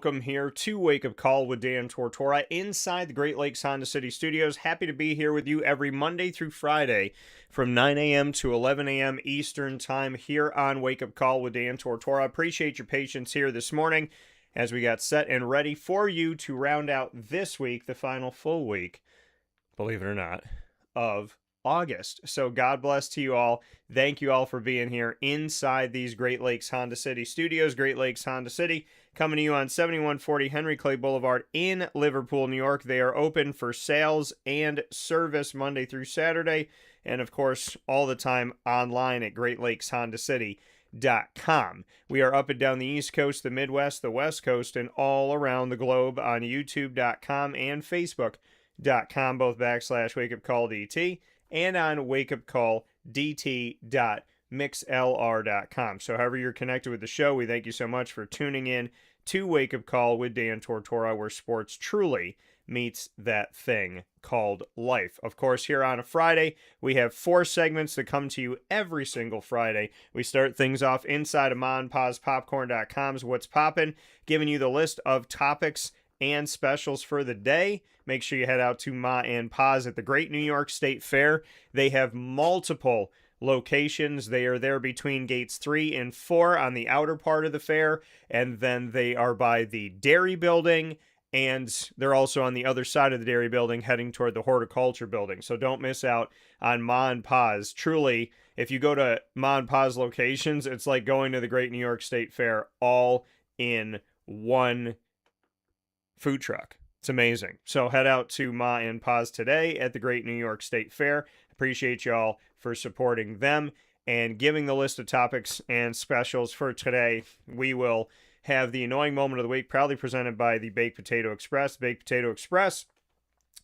welcome here to Wake Up Call with Dan Tortora inside the Great Lakes Honda City Studios. Happy to be here with you every Monday through Friday from 9 a.m. to 11 a.m. Eastern Time here on Wake Up Call with Dan Tortora. Appreciate your patience here this morning as we got set and ready for you to round out this week, the final full week, believe it or not, of August. So God bless to you all. Thank you all for being here inside these Great Lakes Honda City Studios. Great Lakes Honda City coming to you on 7140 Henry Clay Boulevard in Liverpool, New York. They are open for sales and service Monday through Saturday, and of course all the time online at greatlakeshondacity.com. We are up and down the East Coast, the Midwest, the West Coast, and all around the globe on youtube.com and facebook.com, both /wakeupcalldt, and on wakeupcalldt.mixlr.com. So however you're connected with the show, we thank you so much for tuning in to Wake Up Call with Dan Tortora, where sports truly meets that thing called life. Of course, here on a Friday, we have 4 segments that come to you every single Friday. We start things off inside of MonPazPopcorn.com's What's Poppin', giving you the list of topics and specials for the day. Make sure you head out to Ma and Pa's at the Great New York State Fair. They have multiple locations. They are there between gates 3 and 4 on the outer part of the fair, and then they are by the Dairy Building, and they're also on the other side of the Dairy Building heading toward the Horticulture Building. So don't miss out on Ma and Pa's. Truly, if you go to Ma and Pa's locations, it's like going to the Great New York State Fair all in one food truck. It's amazing. So head out to Ma and Pa's today at the Great New York State Fair. Appreciate y'all for supporting them and giving the list of topics and specials for today. We will have the annoying moment of the week, proudly presented by the Baked Potato Express. Baked Potato Express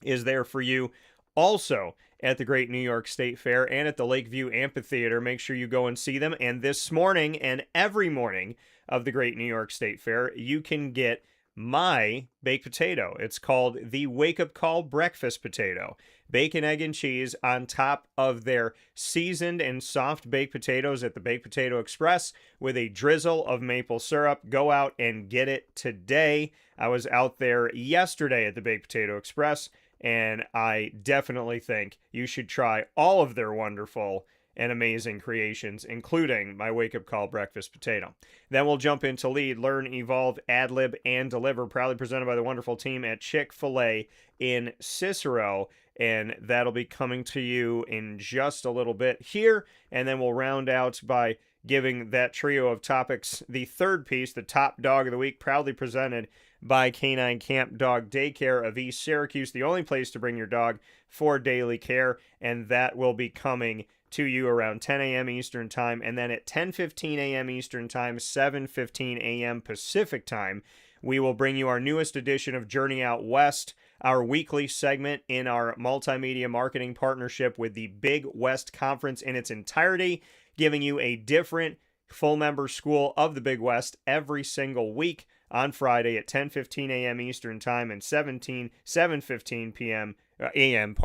is there for you also at the Great New York State Fair and at the Lakeview Amphitheater. Make sure you go and see them. And this morning and every morning of the Great New York State Fair, you can get my baked potato. It's called the Wake Up Call Breakfast Potato. Bacon, egg, and cheese on top of their seasoned and soft baked potatoes at the Baked Potato Express with a drizzle of maple syrup. Go out and get it today. I was out there yesterday at the Baked Potato Express, and I definitely think you should try all of their wonderful and amazing creations, including my Wake Up Call Breakfast Potato. Then we'll jump into Lead, Learn, Evolve, Ad-Lib, and Deliver, proudly presented by the wonderful team at Chick-fil-A in Cicero, and that'll be coming to you in just a little bit here, and then we'll round out by giving that trio of topics the third piece, the Top Dog of the Week, proudly presented by K-9 Kamp Dog Daycare of East Syracuse, the only place to bring your dog for daily care, and that will be coming to you around 10 a.m. Eastern Time, and then at 10:15 a.m. Eastern Time, 7:15 a.m. Pacific Time, we will bring you our newest edition of Journey Out West, our weekly segment in our multimedia marketing partnership with the Big West Conference in its entirety, giving you a different full member school of the Big West every single week on Friday at 10:15 a.m. Eastern Time and 7:15 p.m. a.m.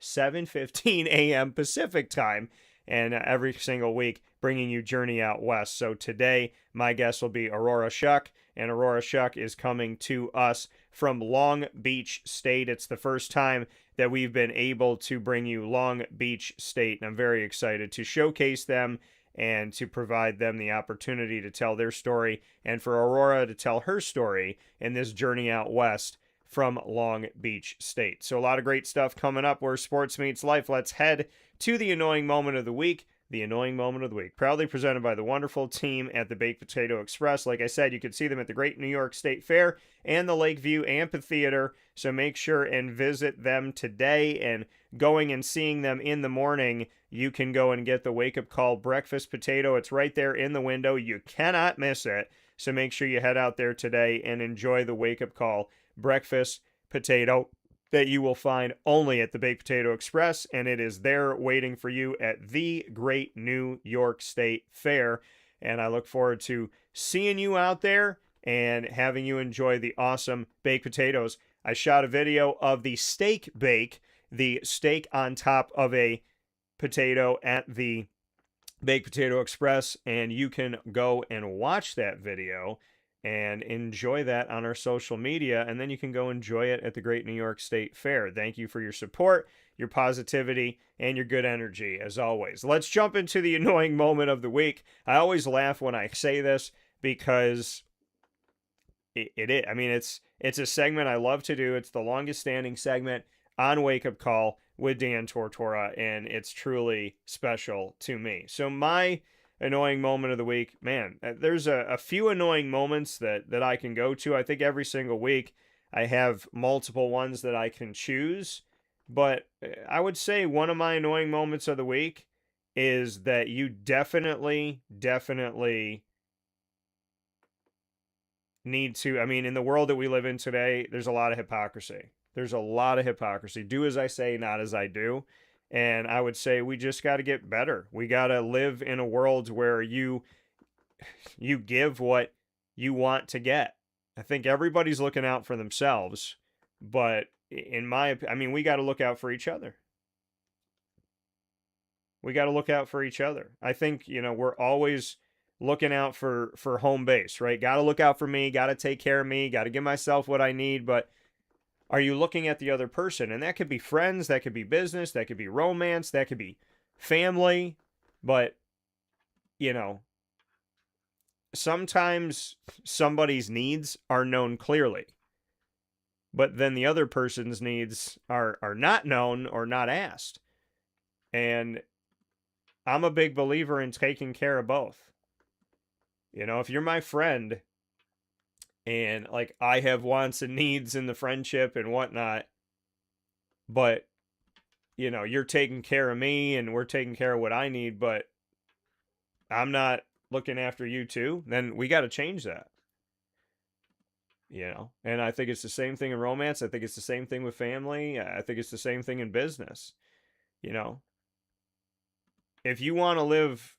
7:15 a.m. Pacific Time, and every single week bringing you Journey Out West. So today, my guest will be Aurora Schuck, and Aurora Schuck is coming to us from Long Beach State. It's the first time that we've been able to bring you Long Beach State, and I'm very excited to showcase them and to provide them the opportunity to tell their story, and for Aurora to tell her story in this Journey Out West from Long Beach State. So a lot of great stuff coming up where sports meets life. Let's head to the annoying moment of the week. The annoying moment of the week, proudly presented by the wonderful team at the Baked Potato Express. Like I said, you can see them at the Great New York State Fair and the Lakeview Amphitheater, so make sure and visit them today. And going and seeing them in the morning, you can go and get the Wake Up Call Breakfast Potato. It's right there in the window. You cannot miss it, so make sure you head out there today and enjoy the Wake Up Call Breakfast Potato that you will find only at the Baked Potato Express, and it is there waiting for you at the Great New York State Fair. And I look forward to seeing you out there and having you enjoy the awesome baked potatoes. I shot a video of the steak bake, the steak on top of a potato at the Baked Potato Express, and you can go and watch that video and enjoy that on our social media. And then you can go enjoy it at the Great New York State Fair. Thank you for your support, your positivity, and your good energy, as always. Let's jump into the annoying moment of the week. I always laugh when I say this because it is. I mean, it's a segment I love to do. It's the longest standing segment on Wake Up Call with Dan Tortora, and it's truly special to me. So my annoying moment of the week, man, there's a few annoying moments that I can go to. I think every single week I have multiple ones that I can choose, but I would say one of my annoying moments of the week is that you definitely need to, I mean, in the world that we live in today, there's a lot of hypocrisy. There's a lot of hypocrisy. Do as I say, not as I do. And I would say we just got to get better. We got to live in a world where you give what you want to get. I think everybody's looking out for themselves, but I mean, we got to look out for each other. We got to look out for each other. I think, we're always looking out for home base, right? Got to look out for me, got to take care of me, got to give myself what I need, but are you looking at the other person? And that could be friends, that could be business, that could be romance, that could be family, but sometimes somebody's needs are known clearly, but then the other person's needs are not known or not asked. And I'm a big believer in taking care of both. If you're my friend and like I have wants and needs in the friendship and whatnot, but you're taking care of me and we're taking care of what I need, but I'm not looking after you too, then we got to change that. And I think it's the same thing in romance. I think it's the same thing with family. I think it's the same thing in business. If you want to live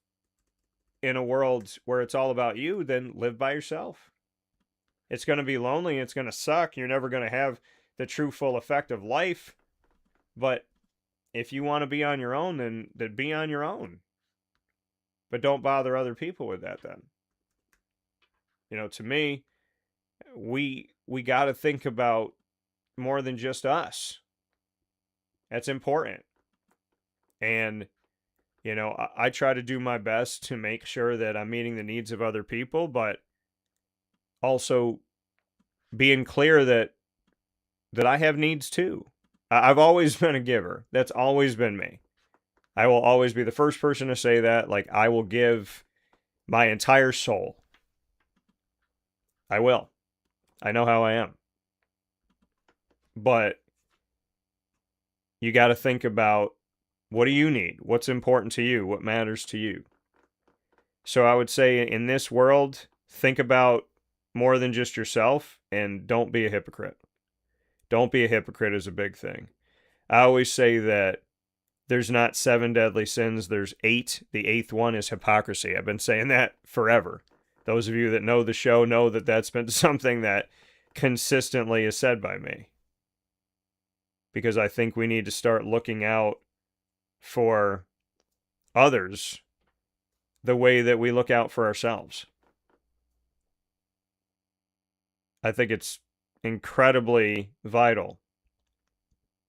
in a world where it's all about you, then live by yourself. It's going to be lonely. It's going to suck. You're never going to have the true full effect of life. But if you want to be on your own, then be on your own. But don't bother other people with that then. To me, we got to think about more than just us. That's important. And I try to do my best to make sure that I'm meeting the needs of other people, but also being clear that I have needs too. I've always been a giver. That's always been me. I will always be the first person to say that. Like, I will give my entire soul. I will. I know how I am. But you got to think about, what do you need? What's important to you? What matters to you? So I would say in this world, think about more than just yourself and don't be a hypocrite. Don't be a hypocrite is a big thing. I always say that there's not 7 deadly sins, there's 8. The 8th one is hypocrisy. I've been saying that forever. Those of you that know the show know that that's been something that consistently is said by me. Because I think we need to start looking out for others the way that we look out for ourselves. I think it's incredibly vital.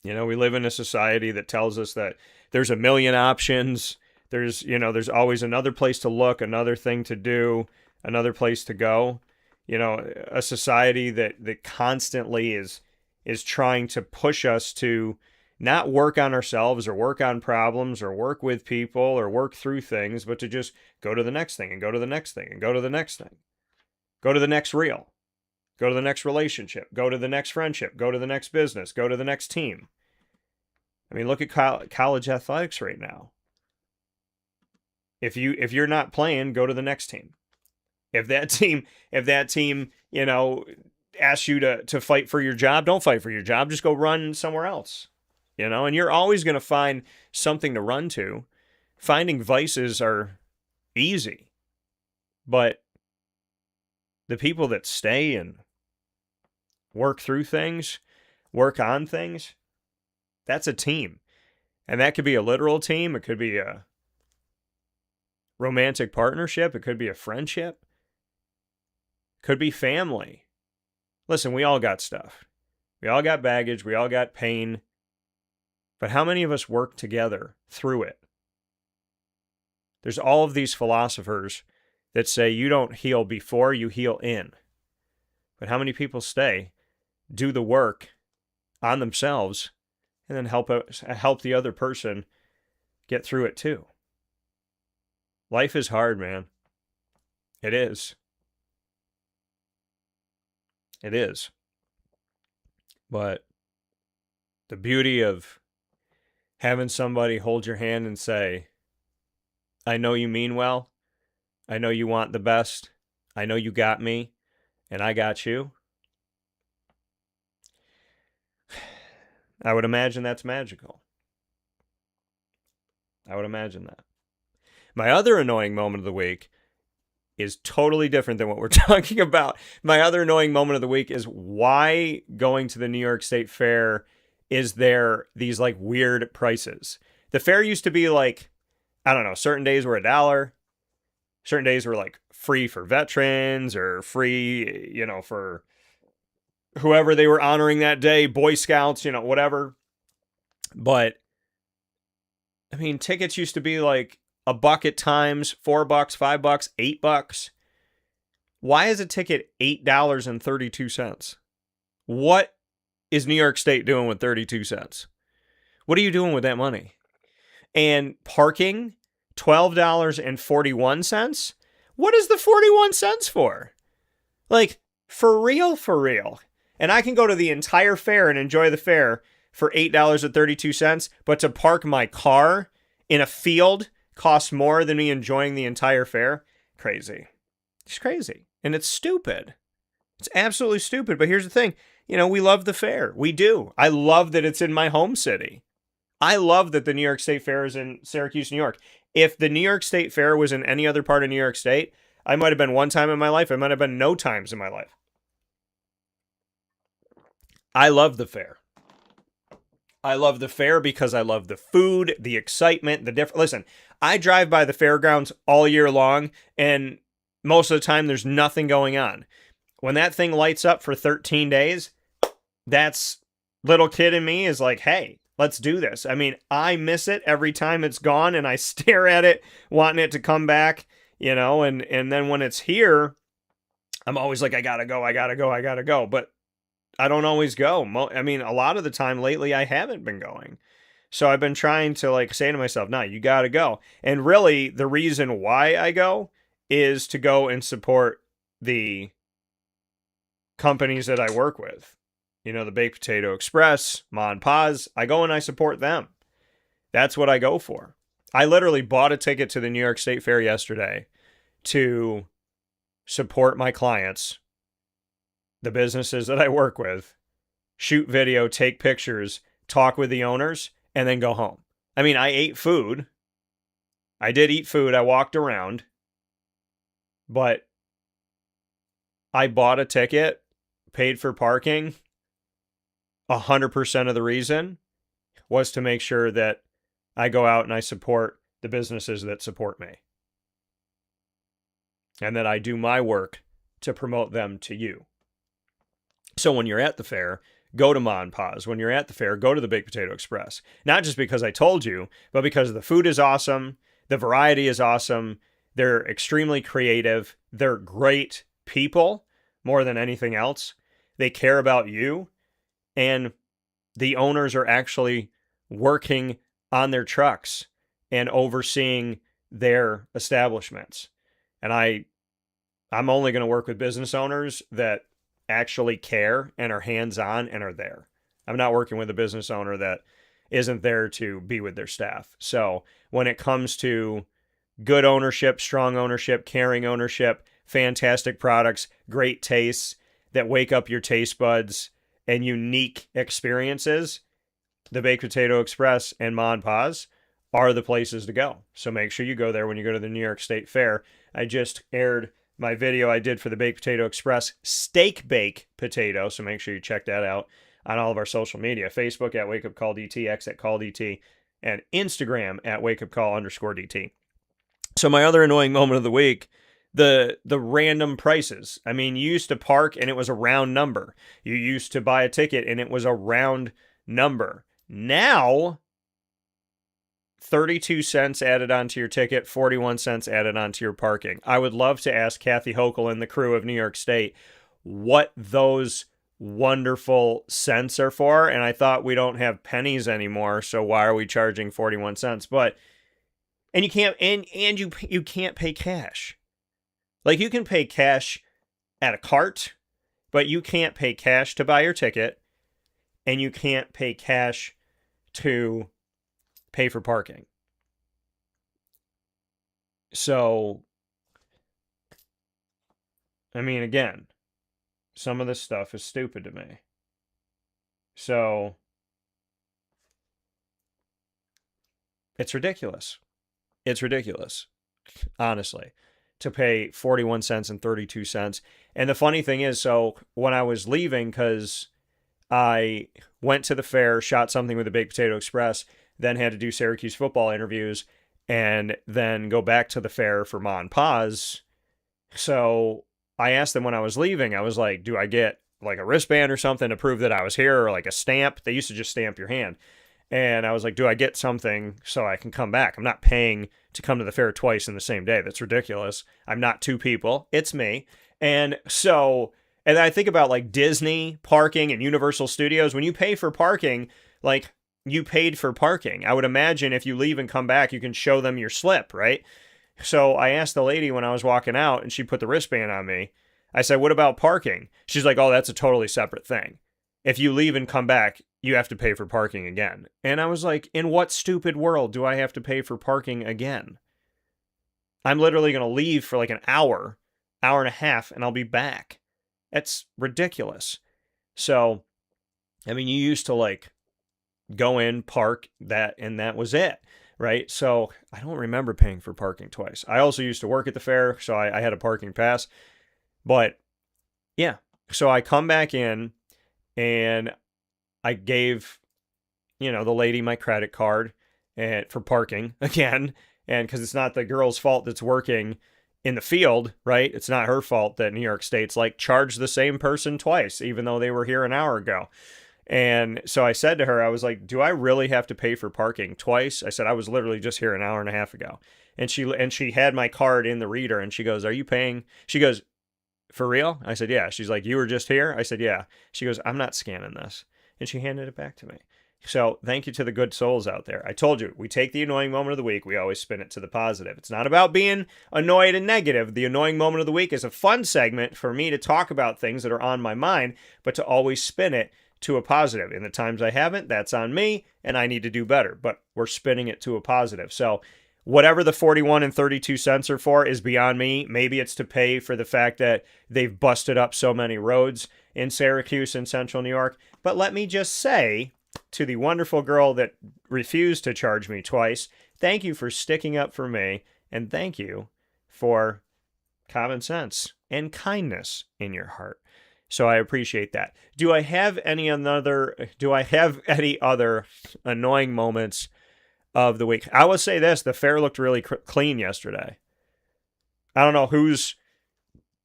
We live in a society that tells us that there's a million options. There's always another place to look, another thing to do, another place to go. A society that constantly is trying to push us to not work on ourselves or work on problems or work with people or work through things, but to just go to the next thing and go to the next thing and go to the next thing. Go to the next reel. Go to the next relationship. Go to the next friendship. Go to the next business. Go to the next team. I mean, look at college athletics right now. If you're not playing, go to the next team. If that team, asks you to fight for your job, don't fight for your job. Just go run somewhere else. And you're always going to find something to run to. Finding vices are easy. But the people that stay and work through things, work on things, that's a team. And that could be a literal team. It could be a romantic partnership. It could be a friendship. Could be family. Listen, we all got stuff. We all got baggage. We all got pain. But how many of us work together through it? There's all of these philosophers that say you don't heal before, you heal in. But how many people stay, do the work on themselves, and then help the other person get through it too? Life is hard, man. It is. It is. But the beauty of having somebody hold your hand and say, I know you mean well. I know you want the best. I know you got me, and I got you. I would imagine that's magical. I would imagine that. My other annoying moment of the week is totally different than what we're talking about. My other annoying moment of the week is why going to the New York State Fair is there these like weird prices. The fair used to be like, I don't know, certain days were $1. Certain days were like free for veterans or free, for whoever they were honoring that day, Boy Scouts, whatever. But I mean, tickets used to be like $1 at times, $4, $5, $8. Why is a ticket $8.32? What is New York State doing with 32 cents? What are you doing with that money? And parking, $12.41. What is the 41 cents for? Like, for real. And I can go to the entire fair and enjoy the fair for $8.32, but to park my car in a field costs more than me enjoying the entire fair? Crazy. It's crazy. And it's stupid. It's absolutely stupid. But here's the thing. We love the fair. We do. I love that it's in my home city. I love that the New York State Fair is in Syracuse, New York. If the New York State Fair was in any other part of New York State, I might have been one time in my life. I might have been no times in my life. I love the fair. I love the fair because I love the food, the excitement, Listen, I drive by the fairgrounds all year long, and most of the time there's nothing going on. When that thing lights up for 13 days, that's little kid in me is like, hey, let's do this. I mean, I miss it every time it's gone, and I stare at it, wanting it to come back, and then when it's here, I'm always like, I gotta go. But I don't always go. I mean, a lot of the time lately, I haven't been going. So I've been trying to say to myself, no, you gotta go. And really, the reason why I go is to go and support the companies that I work with. The Baked Potato Express, Ma and Pa's. I go and I support them. That's what I go for. I literally bought a ticket to the New York State Fair yesterday to support my clients, the businesses that I work with, shoot video, take pictures, talk with the owners, and then go home. I mean, I ate food. I did eat food. I walked around. But I bought a ticket, paid for parking. 100% of the reason was to make sure that I go out and I support the businesses that support me. And that I do my work to promote them to you. So when you're at the fair, go to Ma and Pa's. When you're at the fair, go to the Baked Potato Express. Not just because I told you, but because the food is awesome. The variety is awesome. They're extremely creative. They're great people more than anything else. They care about you. And the owners are actually working on their trucks and overseeing their establishments. And I'm only going to work with business owners that actually care and are hands-on and are there. I'm not working with a business owner that isn't there to be with their staff. So when it comes to good ownership, strong ownership, caring ownership, fantastic products, great tastes that wake up your taste buds, and unique experiences, the Baked Potato Express and Ma and Pa's are the places to go. So make sure you go there when you go to the New York State Fair. I just aired my video I did for the Baked Potato Express steak bake potato, so make sure you check that out on all of our social media. Facebook at WakeUpCallDT, X at CallDT, and Instagram at WakeUpCall_DT. So my other annoying moment of the week the random prices. I mean, you used to park and it was a round number. You used to buy a ticket and it was a round number. Now, 32 cents added onto your ticket, 41 cents added onto your parking. I would love to ask Kathy Hochul and the crew of New York State what those wonderful cents are for. And I thought we don't have pennies anymore, so why are we charging 41 cents? But and you can't you can't pay cash. Like, you can pay cash at a cart, but you can't pay cash to buy your ticket, and you can't pay cash to pay for parking. So, I mean, again, some of this stuff is stupid to me. So, it's ridiculous. It's ridiculous, honestly, to pay 41 cents and 32 cents. And the funny thing is, so when I was leaving, because I went to the fair, shot something with the Baked Potato Express, then had to do Syracuse football interviews, and then go back to the fair for Ma and Pa's. So I asked them when I was leaving, I was like, do I get like a wristband or something to prove that I was here, or like a stamp? They used to just stamp your hand. And I was like, do I get something so I can come back? I'm not paying to come to the fair twice in the same day. That's ridiculous. I'm not two people. It's me. And so, and I think about like Disney parking and Universal Studios. When you pay for parking, like, you paid for parking. I would imagine if you leave and come back, you can show them your slip, right? So I asked the lady when I was walking out, and she put the wristband on me. I said, what about parking? She's like, oh, that's a totally separate thing. If you leave and come back, you have to pay for parking again. And I was like, in what stupid world do I have to pay for parking again? I'm literally going to leave for like an hour and a half, and I'll be back. That's ridiculous. So, I mean, you used to like go in, park, that, and that was it, right? So I don't remember paying for parking twice. I also used to work at the fair, so I had a parking pass. But yeah, so I come back in, and I gave, the lady my credit card and for parking again, and because it's not the girl's fault that's working in the field, right? It's not her fault that New York State's like, charge the same person twice, even though they were here an hour ago. And so I said to her, I was like, do I really have to pay for parking twice? I said, I was literally just here an hour and a half ago. And she had my card in the reader, and she goes, are you paying? She goes, for real? I said, yeah. She's like, you were just here? I said, yeah. She goes, I'm not scanning this. And she handed it back to me. So thank you to the good souls out there. I told you, we take the annoying moment of the week. We always spin it to the positive. It's not about being annoyed and negative. The annoying moment of the week is a fun segment for me to talk about things that are on my mind, but to always spin it to a positive. In the times I haven't, that's on me, and I need to do better. But we're spinning it to a positive. So whatever the 41 and 32 cents are for is beyond me. Maybe it's to pay for the fact that they've busted up so many roads in Syracuse and Central New York. But let me just say to the wonderful girl that refused to charge me twice, thank you for sticking up for me, and thank you for common sense and kindness in your heart. So I appreciate that. Do I have any other annoying moments of the week? I will say this, the fair looked really clean yesterday. I don't know who's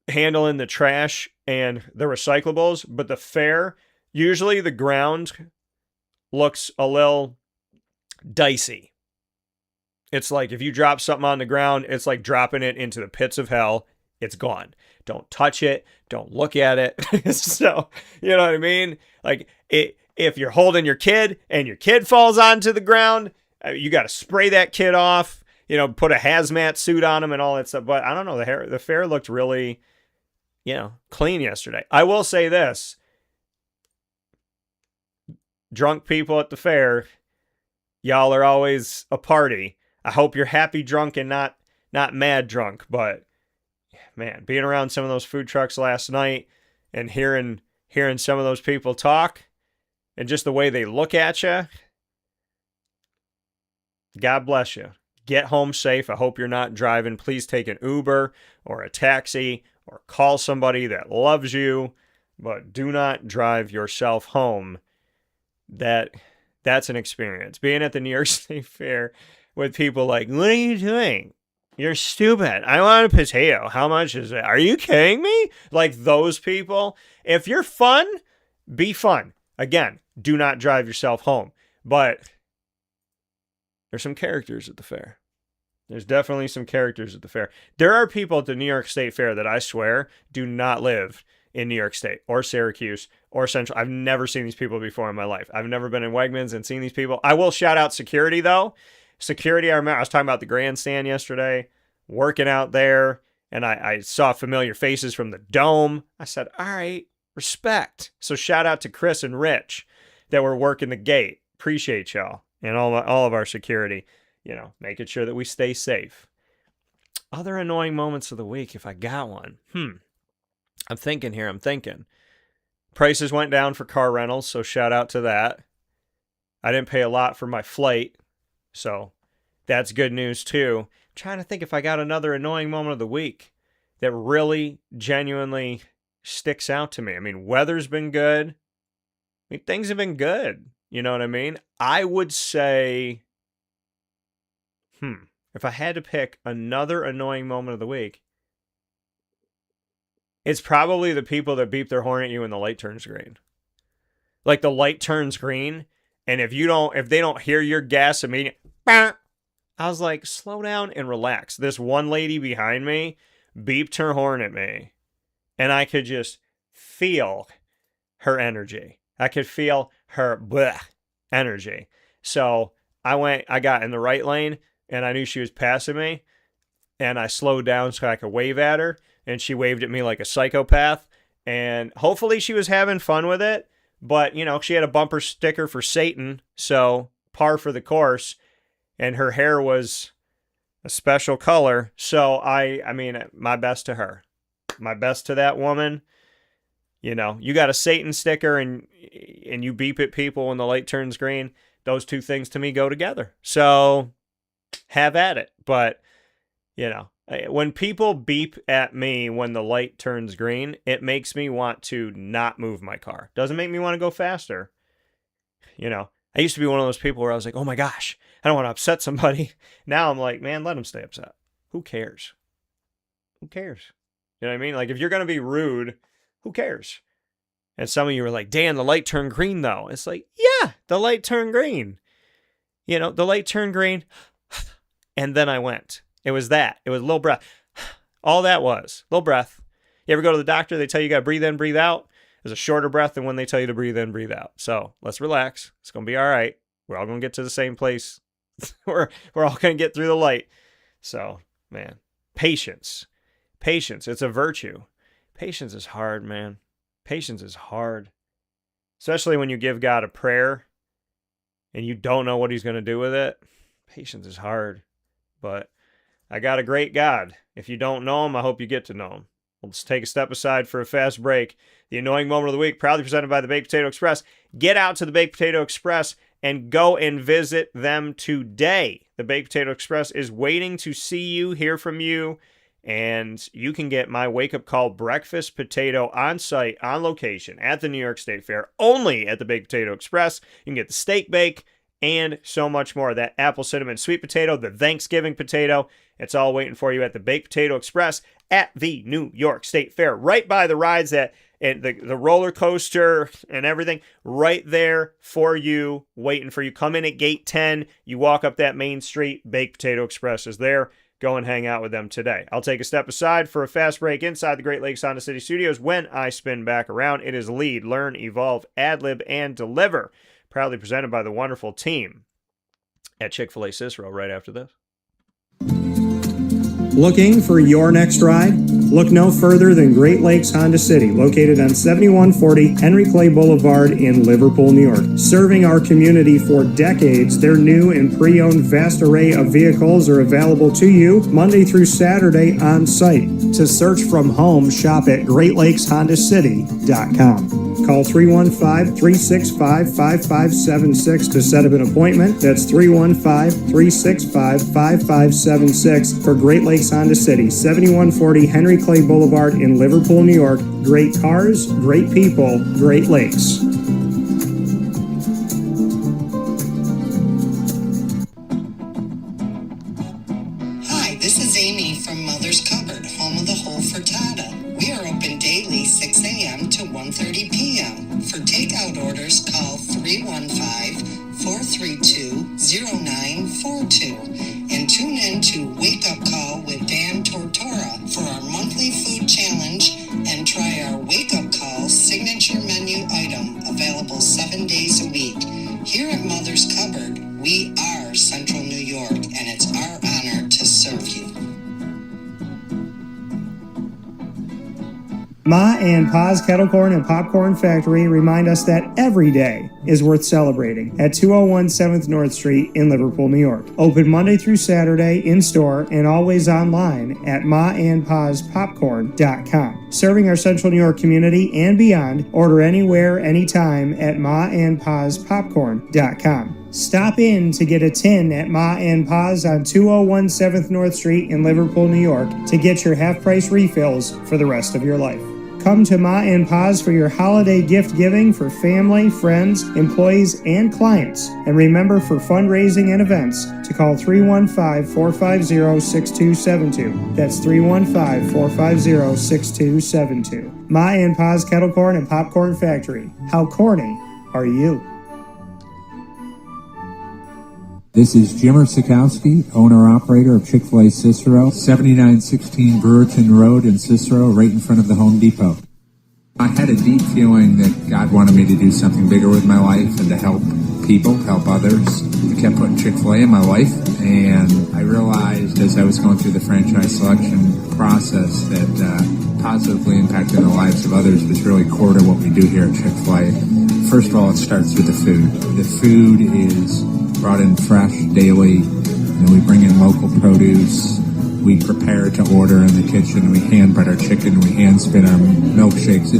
handling the trash and the recyclables, but the fair, usually the ground looks a little dicey. It's like if you drop something on the ground, it's like dropping it into the pits of hell. It's gone. Don't touch it. Don't look at it. So, you know what I mean? Like, if you're holding your kid and your kid falls onto the ground, you got to spray that kid off, put a hazmat suit on him and all that stuff. But I don't know. The fair looked really, clean yesterday. I will say this. Drunk people at the fair, y'all are always a party. I hope you're happy drunk and not mad drunk. But man, being around some of those food trucks last night and hearing some of those people talk and just the way they look at you, God bless you. Get home safe. I hope you're not driving. Please take an Uber or a taxi or call somebody that loves you, but do not drive yourself home. That's an experience. Being at the New York State Fair with people like, what are you doing? You're stupid. I want a potato. How much is it? Are you kidding me? Like those people. If you're fun, be fun. Again, do not drive yourself home. But there's some characters at the fair. There's definitely some characters at the fair. There are people at the New York State Fair that I swear do not live in New York State or Syracuse or Central. I've never seen these people before in my life. I've never been in Wegmans and seen these people. I will shout out security, though. Security, I remember I was talking about the grandstand yesterday, working out there, and I saw familiar faces from the dome. I said, all right, respect. So shout out to Chris and Rich that were working the gate. Appreciate y'all and all of our security, making sure that we stay safe. Other annoying moments of the week, if I got one. I'm thinking. Prices went down for car rentals, so shout out to that. I didn't pay a lot for my flight, so that's good news too. I'm trying to think if I got another annoying moment of the week that really genuinely sticks out to me. I mean, weather's been good. I mean, things have been good. You know what I mean? I would say, if I had to pick another annoying moment of the week, it's probably the people that beep their horn at you when the light turns green. Like the light turns green, and if they don't hear your gas immediately, I was like, slow down and relax. This one lady behind me beeped her horn at me, and I could just feel her energy. I could feel her energy. So I got in the right lane, and I knew she was passing me, and I slowed down so I could wave at her, and she waved at me like a psychopath, and hopefully she was having fun with it, but, she had a bumper sticker for Satan, so par for the course, and her hair was a special color, so I mean, my best to her. My best to that woman. You got a Satan sticker and you beep at people when the light turns green. Those two things to me go together. So have at it. But, when people beep at me when the light turns green, it makes me want to not move my car. Doesn't make me want to go faster. I used to be one of those people where I was like, oh my gosh, I don't want to upset somebody. Now I'm like, man, let them stay upset. Who cares? Who cares? You know what I mean? Like, if you're going to be rude, who cares? And some of you were like, Dan, the light turned green, though. It's like, yeah, the light turned green. The light turned green. And then I went. It was that. It was a little breath. All that was. Little breath. You ever go to the doctor, they tell you got to breathe in, breathe out? There's a shorter breath than when they tell you to breathe in, breathe out. So let's relax. It's going to be all right. We're all going to get to the same place. we're all going to get through the light. So, man, patience. Patience. It's a virtue. Patience is hard, man. Patience is hard. Especially when you give God a prayer and you don't know what he's going to do with it. Patience is hard. But I got a great God. If you don't know him, I hope you get to know him. Let's take a step aside for a fast break. The annoying moment of the week, proudly presented by the Baked Potato Express. Get out to the Baked Potato Express and go and visit them today. The Baked Potato Express is waiting to see you, hear from you, and you can get my wake-up call breakfast potato on site, on location, at the New York State Fair, only at the Baked Potato Express. You can get the steak bake and so much more. That apple cinnamon sweet potato, the Thanksgiving potato, it's all waiting for you at the Baked Potato Express at the New York State Fair, right by the rides and the roller coaster and everything, right there for you, waiting for you. Come in at gate 10, you walk up that main street, Baked Potato Express is there. Go and hang out with them today. I'll take a step aside for a fast break inside the Great Lakes Honda City Studios. When I spin back around, it is Lead, Learn, Evolve, Ad-Lib, and Deliver. Proudly presented by the wonderful team at Chick-fil-A Cicero right after this. Looking for your next ride? Look no further than Great Lakes Honda City, located on 7140 Henry Clay Boulevard in Liverpool, New York. Serving our community for decades, their new and pre-owned vast array of vehicles are available to you Monday through Saturday on site. To search from home, shop at GreatLakesHondaCity.com. Call 315-365-5576 to set up an appointment. That's 315-365-5576 for Great Lakes Honda City, 7140 Henry Clay Boulevard in Liverpool, New York. Great cars, great people, Great Lakes. Hi, this is Amy 7:30 p.m. For takeout orders, call 315-432-0942 and tune in to Wake Up Call with Dan Tortora for our monthly food challenge and try our Wake Up Call signature menu item available 7 days a week. Here at Mother's Cupboard, we are Central New York, and it's our honor to serve you. Ma and Pa's Kettle Corn and Popcorn Factory remind us that every day is worth celebrating at 201 7th North Street in Liverpool, New York. Open Monday through Saturday in-store and always online at maandpaspopcorn.com. Serving our Central New York community and beyond, order anywhere, anytime at maandpaspopcorn.com. Stop in to get a tin at Ma and Pa's on 201 7th North Street in Liverpool, New York to get your half-price refills for the rest of your life. Come to Ma and Pa's for your holiday gift giving for family, friends, employees, and clients. And remember, for fundraising and events, to call 315-450-6272. That's 315-450-6272. Ma and Pa's Kettle Corn and Popcorn Factory. How corny are you? This is Jimmer Sikowski, owner-operator of Chick-fil-A Cicero, 7916 Brewerton Road in Cicero, right in front of the Home Depot. I had a deep feeling that God wanted me to do something bigger with my life and to help people, help others. I kept putting Chick-fil-A in my life, and I realized as I was going through the franchise selection process that positively impacting the lives of others was really core to what we do here at Chick-fil-A. First of all, it starts with the food. The food is brought in fresh daily. We bring in local produce. We prepare to order in the kitchen. We hand bread our chicken. We hand spin our milkshakes.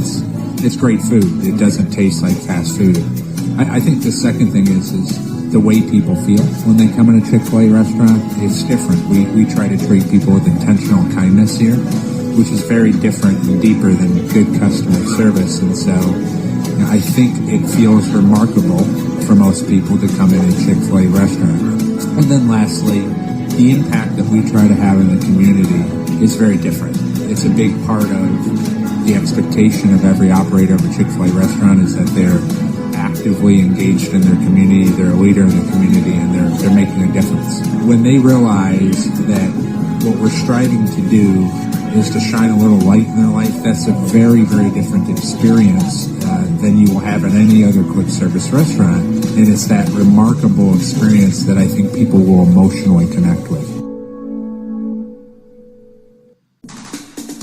It's great food. It doesn't taste like fast food. I think the second thing is the way people feel when they come in a Chick-fil-A restaurant. It's different. We try to treat people with intentional kindness here, which is very different and deeper than good customer service. And so I think it feels remarkable for most people to come in a Chick-fil-A restaurant. And then lastly, the impact that we try to have in the community is very different. It's a big part of the expectation of every operator of a Chick-fil-A restaurant is that they're actively engaged in their community, they're a leader in the community, and they're making a difference. When they realize that what we're striving to do is to shine a little light in their life, that's a very, very different experience than you will have in any other quick service restaurant. And it's that remarkable experience that I think people will emotionally connect with.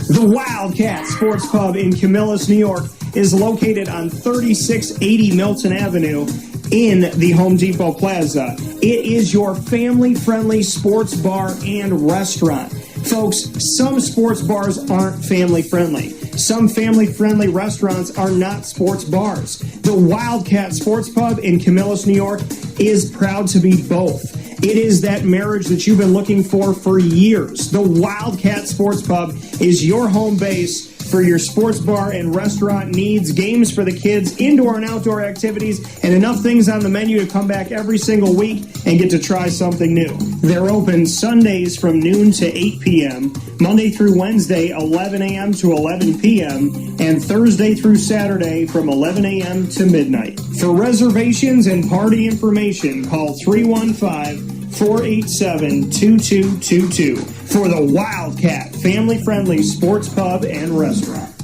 The Wildcat Sports Pub in Camillus, New York is located on 3680 Milton Avenue in the Home Depot Plaza. It is your family-friendly sports bar and restaurant. Folks, some sports bars aren't family-friendly. Some family-friendly restaurants are not sports bars. The Wildcat Sports Pub in Camillus, New York is proud to be both. It is that marriage that you've been looking for years. The Wildcat Sports Pub is your home base for your sports bar and restaurant needs, games for the kids, indoor and outdoor activities, and enough things on the menu to come back every single week and get to try something new. They're open Sundays from noon to 8 p.m., Monday through Wednesday, 11 a.m. to 11 p.m., and Thursday through Saturday from 11 a.m. to midnight. For reservations and party information, call 315-487-2222 for the Wildcat family-friendly sports pub and restaurant.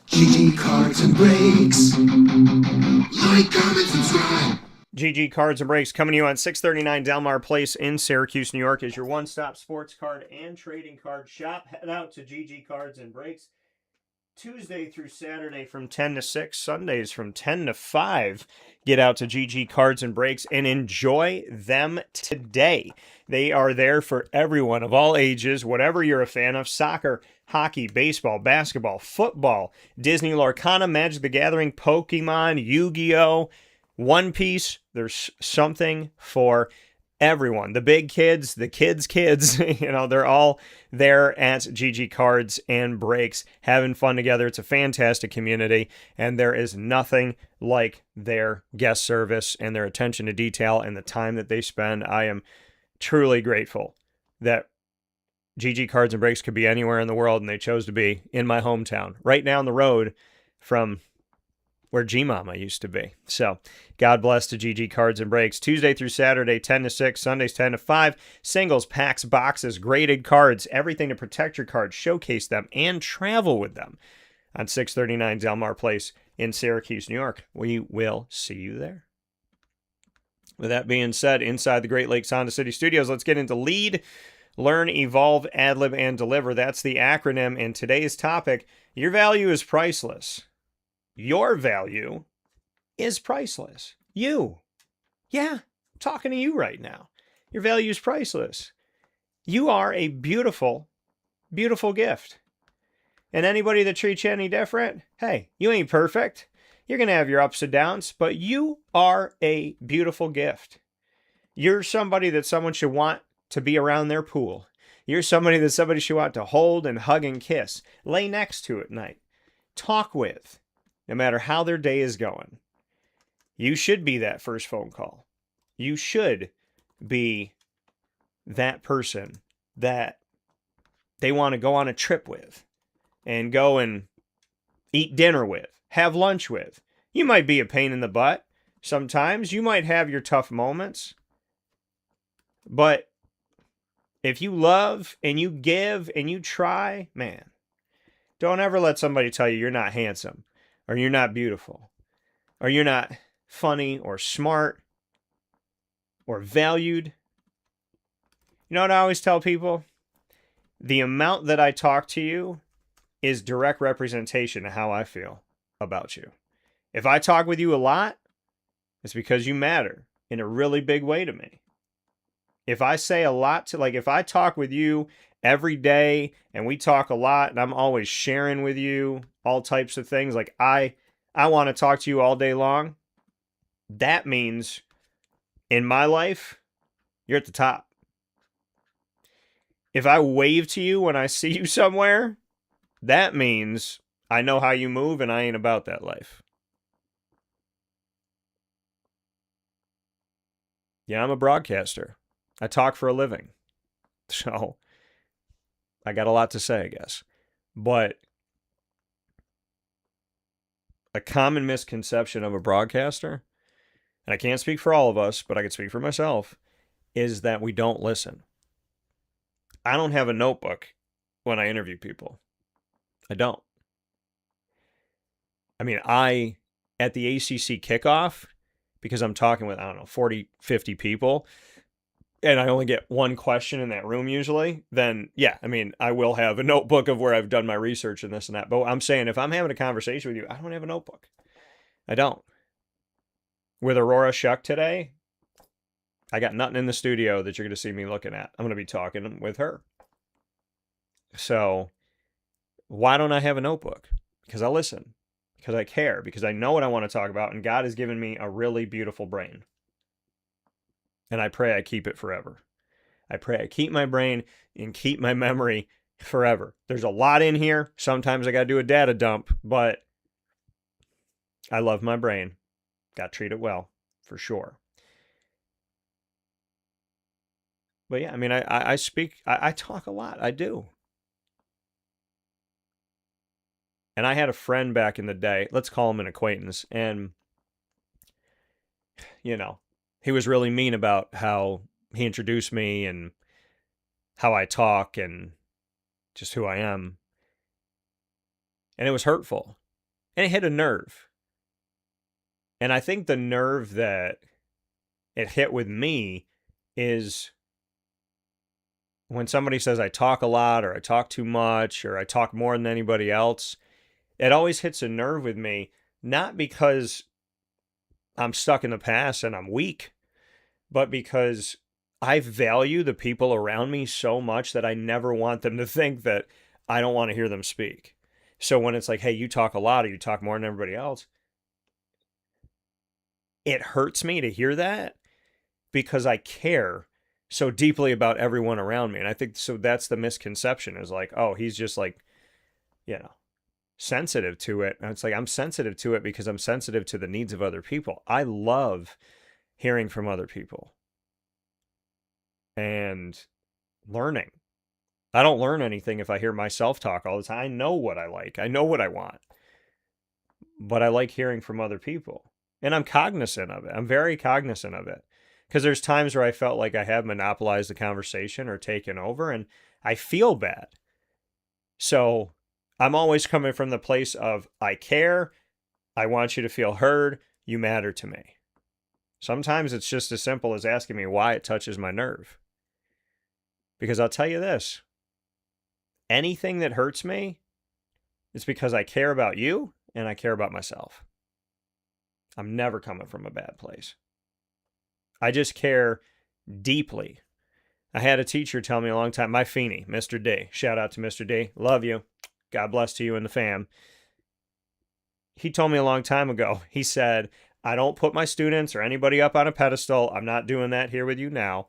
GG Cards and Breaks. Like, comment, subscribe. GG Cards and Breaks coming to you on 639 Delmar Place in Syracuse, New York is your one-stop sports card and trading card shop. Head out to GG Cards and Breaks Tuesday through Saturday from 10 to 6, Sundays from 10 to 5. Get out to GG Cards and Breaks and enjoy them today. They are there for everyone of all ages, whatever you're a fan of: soccer, hockey, baseball, basketball, football, Disney, Lorcana, Magic the Gathering, Pokemon, Yu-Gi-Oh!, One Piece. There's something for everyone. The big kids, the kids, they're all there at GG Cards and Breaks having fun together. It's a fantastic community, and there is nothing like their guest service and their attention to detail and the time that they spend. I am truly grateful that GG Cards and Breaks could be anywhere in the world, and they chose to be in my hometown, right down the road from where G-Mama used to be. So God bless to GG Cards and Breaks. Tuesday through Saturday, 10 to 6, Sundays 10 to 5. Singles, packs, boxes, graded cards, everything to protect your cards, showcase them, and travel with them on 639 Delmar Place in Syracuse, New York. We will see you there. With that being said, inside the Great Lakes Honda City Studios, let's get into Lead, Learn, Evolve, Ad-Lib, and Deliver. That's the acronym. And today's topic, your value is priceless. Your value is priceless. You. Yeah, I'm talking to you right now. Your value is priceless. You are a beautiful, beautiful gift. And anybody that treats you any different, hey, you ain't perfect. You're going to have your ups and downs, but you are a beautiful gift. You're somebody that someone should want to be around their pool. You're somebody that somebody should want to hold and hug and kiss, lay next to at night, talk with, no matter how their day is going. You should be that first phone call. You should be that person that they want to go on a trip with and go and eat dinner with, have lunch with. You might be a pain in the butt. Sometimes you might have your tough moments. But if you love and you give and you try, man, don't ever let somebody tell you you're not handsome or you're not beautiful or you're not funny or smart or valued. You know what I always tell people? The amount that I talk to you is direct representation of how I feel about you. If I talk with you a lot, it's because you matter in a really big way to me. If I say a lot to, like, if I talk with you every day and we talk a lot and I'm always sharing with you all types of things, like I want to talk to you all day long, that means in my life, you're at the top. If I wave to you when I see you somewhere, that means I know how you move and I ain't about that life. Yeah, I'm a broadcaster. I talk for a living. So I got a lot to say, I guess. But a common misconception of a broadcaster, and I can't speak for all of us, but I can speak for myself, is that we don't listen. I don't have a notebook when I interview people. I don't. I mean, at the ACC kickoff, because I'm talking with, 40, 50 people, and I only get one question in that room usually, then yeah, I mean, I will have a notebook of where I've done my research and this and that. But I'm saying, if I'm having a conversation with you, I don't have a notebook. I don't. With Aurora Schuck today, I got nothing in the studio that you're going to see me looking at. I'm going to be talking with her. So why don't I have a notebook? Because I listen, because I care, because I know what I want to talk about, and God has given me a really beautiful brain. And I pray I keep it forever. I pray I keep my brain and keep my memory forever. There's a lot in here. Sometimes I got to do a data dump, but I love my brain. Got to treat it well, for sure. But yeah, I mean, I speak, I talk a lot. I do. And I had a friend back in the day, let's call him an acquaintance, and, he was really mean about how he introduced me and how I talk and just who I am. And it was hurtful. And it hit a nerve. And I think the nerve that it hit with me is when somebody says I talk a lot or I talk too much or I talk more than anybody else. It always hits a nerve with me, not because I'm stuck in the past and I'm weak, but because I value the people around me so much that I never want them to think that I don't want to hear them speak. So when it's like, hey, you talk a lot or you talk more than everybody else, it hurts me to hear that because I care so deeply about everyone around me. And I think so that's the misconception is like, oh, he's just like, sensitive to it. And it's like, I'm sensitive to it because I'm sensitive to the needs of other people. I love hearing from other people and learning I don't learn anything if I hear myself talk all the time. I know what I like. I know what I want. But I like hearing from other people. And I'm cognizant of it. I'm very cognizant of it. Because there's times where I felt like I have monopolized the conversation or taken over, and I feel bad. So I'm always coming from the place of, I care. I want you to feel heard. You matter to me. Sometimes it's just as simple as asking me why it touches my nerve. Because I'll tell you this, anything that hurts me, it's because I care about you and I care about myself. I'm never coming from a bad place. I just care deeply. I had a teacher tell me a long time, my Feeney, Mr. D, shout out to Mr. D, love you. God bless to you and the fam. He told me a long time ago, he said, I don't put my students or anybody up on a pedestal. I'm not doing that here with you now.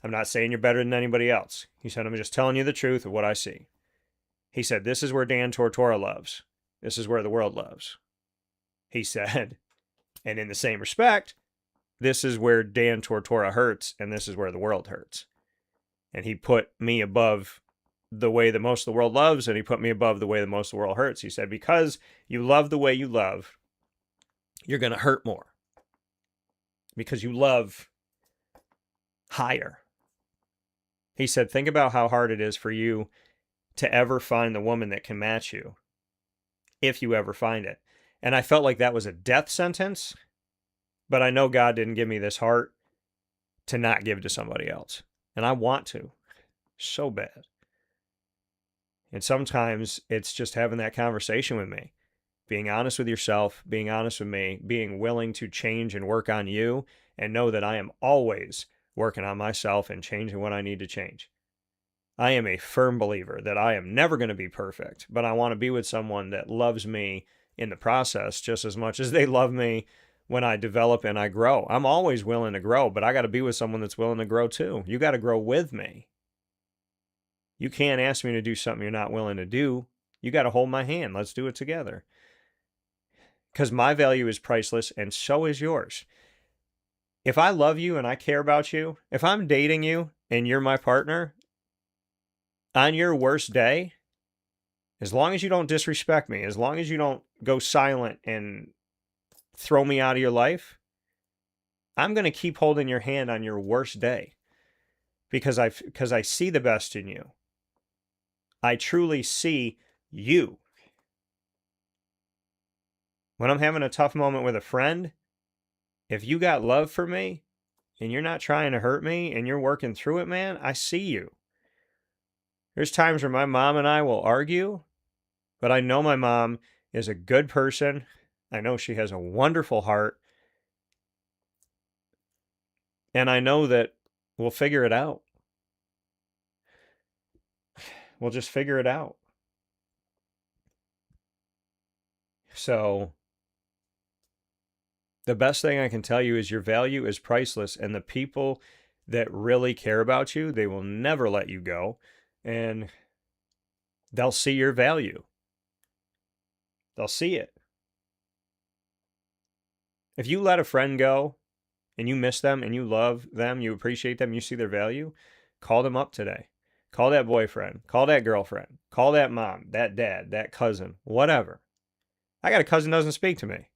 I'm not saying you're better than anybody else. He said, I'm just telling you the truth of what I see. He said, this is where Dan Tortora loves. This is where the world loves. He said, and in the same respect, this is where Dan Tortora hurts, and this is where the world hurts. And he put me above the way that most of the world loves, and he put me above the way that most of the world hurts. He said, because you love the way you love, you're going to hurt more. Because you love higher. He said, think about how hard it is for you to ever find the woman that can match you, if you ever find it. And I felt like that was a death sentence, but I know God didn't give me this heart to not give to somebody else. And I want to so bad. And sometimes it's just having that conversation with me, being honest with yourself, being honest with me, being willing to change and work on you, and know that I am always working on myself and changing what I need to change. I am a firm believer that I am never going to be perfect, but I want to be with someone that loves me in the process just as much as they love me when I develop and I grow. I'm always willing to grow, but I got to be with someone that's willing to grow too. You got to grow with me. You can't ask me to do something you're not willing to do. You got to hold my hand. Let's do it together. Because my value is priceless and so is yours. If I love you and I care about you, if I'm dating you and you're my partner, on your worst day, as long as you don't disrespect me, as long as you don't go silent and throw me out of your life, I'm going to keep holding your hand on your worst day because I see the best in you. I truly see you. When I'm having a tough moment with a friend, if you got love for me and you're not trying to hurt me and you're working through it, man, I see you. There's times where my mom and I will argue, but I know my mom is a good person. I know she has a wonderful heart. And I know that we'll figure it out. We'll just figure it out. So the best thing I can tell you is your value is priceless. And the people that really care about you, they will never let you go. And they'll see your value. They'll see it. If you let a friend go and you miss them and you love them, you appreciate them, you see their value, call them up today. Call that boyfriend. Call that girlfriend. Call that mom, that dad, that cousin, whatever. I got a cousin that doesn't speak to me.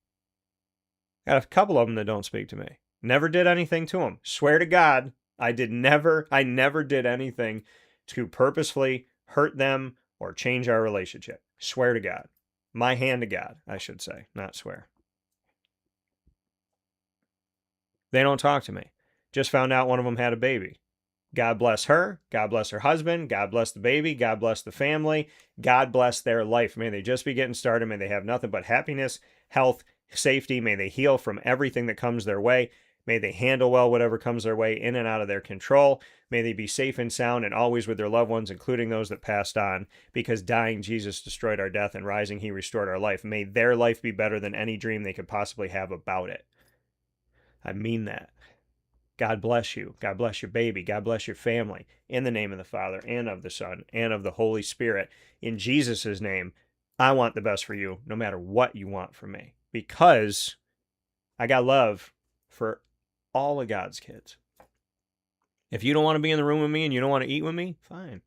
I got a couple of them that don't speak to me. Never did anything to them. Swear to God, I never did anything to purposefully hurt them or change our relationship. Swear to God. My hand to God, I should say, not swear. They don't talk to me. Just found out one of them had a baby. God bless her. God bless her husband. God bless the baby. God bless the family. God bless their life. May they just be getting started. May they have nothing but happiness, health, safety. May they heal from everything that comes their way. May they handle well whatever comes their way in and out of their control. May they be safe and sound and always with their loved ones, including those that passed on, because dying Jesus destroyed our death and rising he restored our life. May their life be better than any dream they could possibly have about it. I mean that. God bless you. God bless your baby. God bless your family. In the name of the Father and of the Son and of the Holy Spirit. In Jesus' name, I want the best for you no matter what you want from me, because I got love for all of God's kids. If you don't want to be in the room with me and you don't want to eat with me, fine.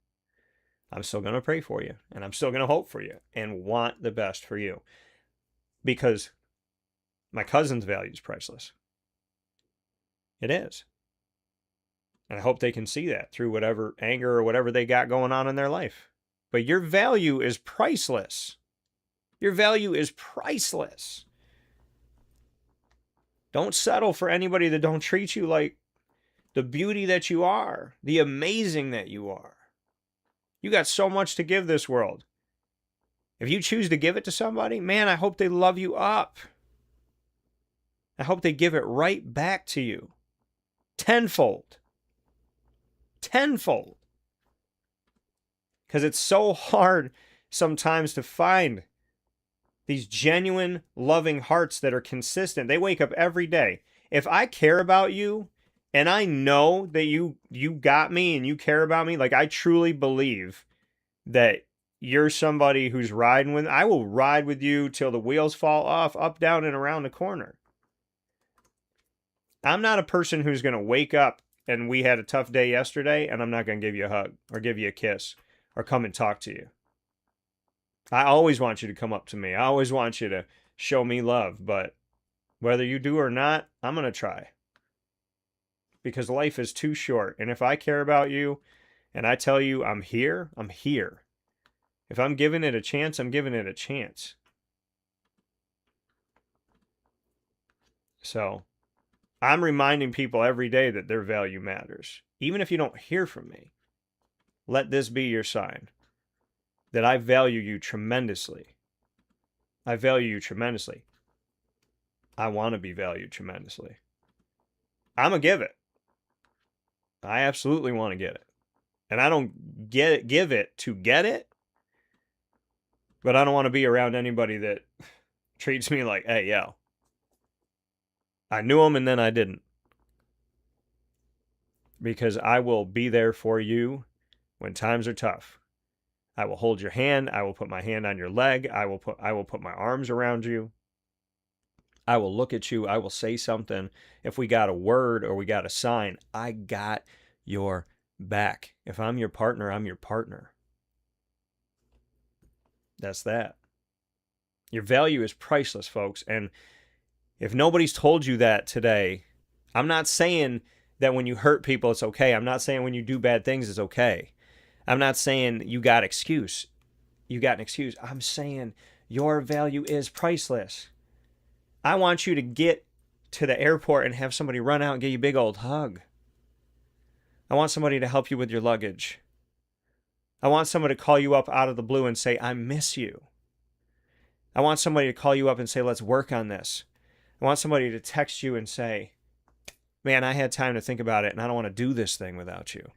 I'm still going to pray for you, and I'm still going to hope for you and want the best for you, because my cousin's value is priceless. It is. And I hope they can see that through whatever anger or whatever they got going on in their life. But your value is priceless. Your value is priceless. Don't settle for anybody that don't treat you like the beauty that you are, the amazing that you are. You got so much to give this world. If you choose to give it to somebody, man, I hope they love you up. I hope they give it right back to you. Tenfold. Tenfold. Because it's so hard sometimes to find these genuine, loving hearts that are consistent. They wake up every day. If I care about you, and I know that you got me and you care about me, like I truly believe that you're somebody who's riding with, I will ride with you till the wheels fall off, up, down, and around the corner. I'm not a person who's going to wake up and we had a tough day yesterday and I'm not going to give you a hug or give you a kiss or come and talk to you. I always want you to come up to me. I always want you to show me love, but whether you do or not, I'm going to try. Because life is too short. And if I care about you and I tell you I'm here, I'm here. If I'm giving it a chance, I'm giving it a chance. So I'm reminding people every day that their value matters. Even if you don't hear from me, let this be your sign that I value you tremendously. I value you tremendously. I want to be valued tremendously. I'm going to give it. I absolutely want to get it. And I don't give it to get it. But I don't want to be around anybody that treats me like, hey, yo, I knew him and then I didn't. Because I will be there for you when times are tough. I will hold your hand. I will put my hand on your leg. I will put my arms around you. I will look at you. I will say something. If we got a word or we got a sign, I got your back. If I'm your partner, I'm your partner. That's that. Your value is priceless, folks. And if nobody's told you that today, I'm not saying that when you hurt people, it's okay. I'm not saying when you do bad things, it's okay. I'm not saying you got an excuse. I'm saying your value is priceless. I want you to get to the airport and have somebody run out and give you a big old hug. I want somebody to help you with your luggage. I want somebody to call you up out of the blue and say, I miss you. I want somebody to call you up and say, let's work on this. I want somebody to text you and say, man, I had time to think about it and I don't want to do this thing without you.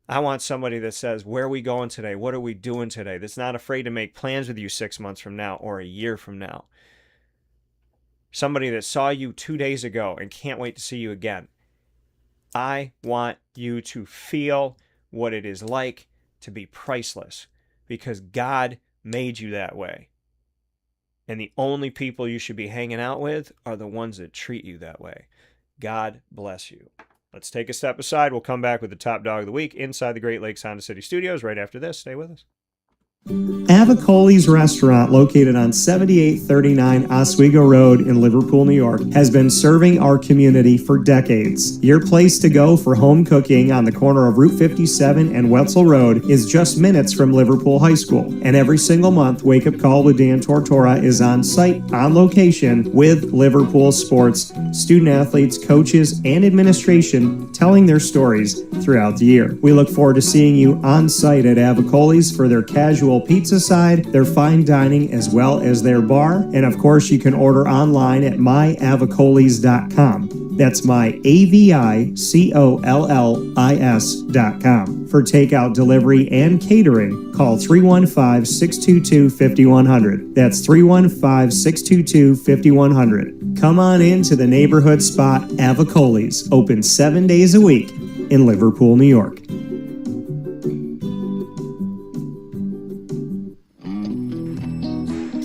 I want somebody that says, where are we going today? What are we doing today? That's not afraid to make plans with you 6 months from now or a year from now. Somebody that saw you 2 days ago and can't wait to see you again. I want you to feel what it is like to be priceless because God made you that way. And the only people you should be hanging out with are the ones that treat you that way. God bless you. Let's take a step aside. We'll come back with the top dog of the week inside the Great Lakes Honda City Studios right after this. Stay with us. Avicoli's Restaurant, located on 7839 Oswego Road in Liverpool, New York, has been serving our community for decades. Your place to go for home cooking on the corner of Route 57 and Wetzel Road is just minutes from Liverpool High School. And every single month, Wake Up Call with Dan Tortora is on site, on location, with Liverpool sports, student athletes, coaches, and administration telling their stories throughout the year. We look forward to seeing you on site at Avicoli's for their casual pizza side, their fine dining, as well as their bar. And of course, you can order online at myavicolis.com. That's myavicollis.com. For takeout, delivery, and catering, call 315-622-5100. That's 315-622-5100. Come on into the neighborhood spot Avicoli's, open 7 days a week in Liverpool, New York.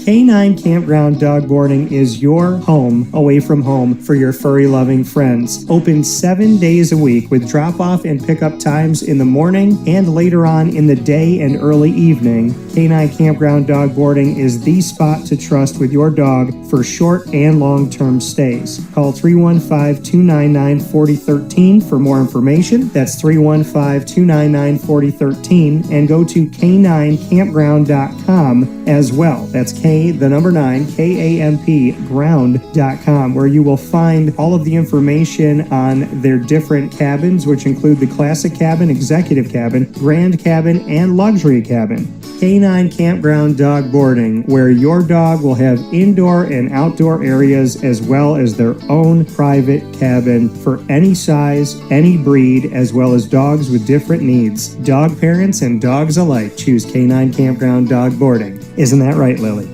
K-9 Campground Dog Boarding is your home away from home for your furry-loving friends. Open 7 days a week with drop-off and pickup times in the morning and later on in the day and early evening. K-9 Campground Dog Boarding is the spot to trust with your dog for short and long-term stays. Call 315-299-4013 for more information. That's 315-299-4013 and go to K9Campground.com as well. That's K, the number 9, KAMP ground.com, where you will find all of the information on their different cabins, which include the classic cabin, executive cabin, grand cabin, and luxury cabin. K-9 Campground Dog Boarding, where your dog will have indoor and outdoor areas as well as their own private cabin for any size, any breed, as well as dogs with different needs. Dog parents and dogs alike choose K-9 Campground Dog Boarding. Isn't that right, Lily?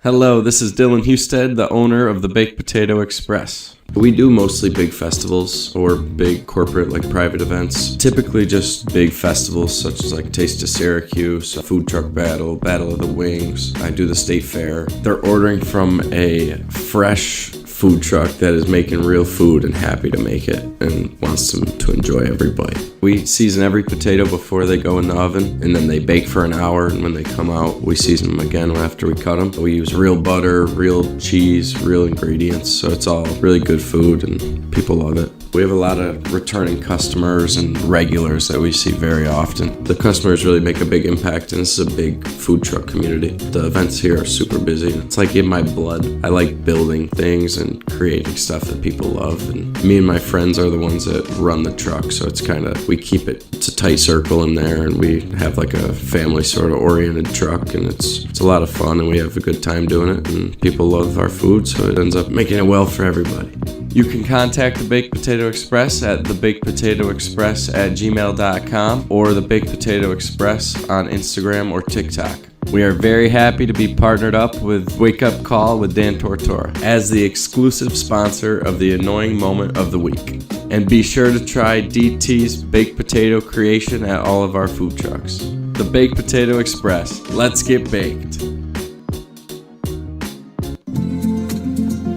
Hello, this is Dylan Husted, the owner of the Baked Potato Express. We do mostly big festivals or big corporate like private events. Typically just big festivals such as like Taste of Syracuse, Food Truck Battle, Battle of the Wings. I do the State Fair. They're ordering from a fresh food truck that is making real food and happy to make it and wants them to enjoy every bite. We season every potato before they go in the oven, and then they bake for an hour, and when they come out, we season them again after we cut them. We use real butter, real cheese, real ingredients, so it's all really good food, and people love it. We have a lot of returning customers and regulars that we see very often. The customers really make a big impact, and this is a big food truck community. The events here are super busy. It's like in my blood. I like building things and creating stuff that people love, and me and my friends are the ones that run the truck, so it's kind of, we keep it's a tight circle in there, and we have like a family sort of oriented truck, and it's a lot of fun, and we have a good time doing it, and people love our food, so it ends up making it well for everybody. You can contact the Baked Potato Express at thebakedpotatoexpress@gmail.com or the Baked Potato Express on Instagram or TikTok. We are very happy to be partnered up with Wake Up Call with Dan Tortora as the exclusive sponsor of the Annoying Moment of the Week. And be sure to try DT's baked potato creation at all of our food trucks. The Baked Potato Express. Let's get baked.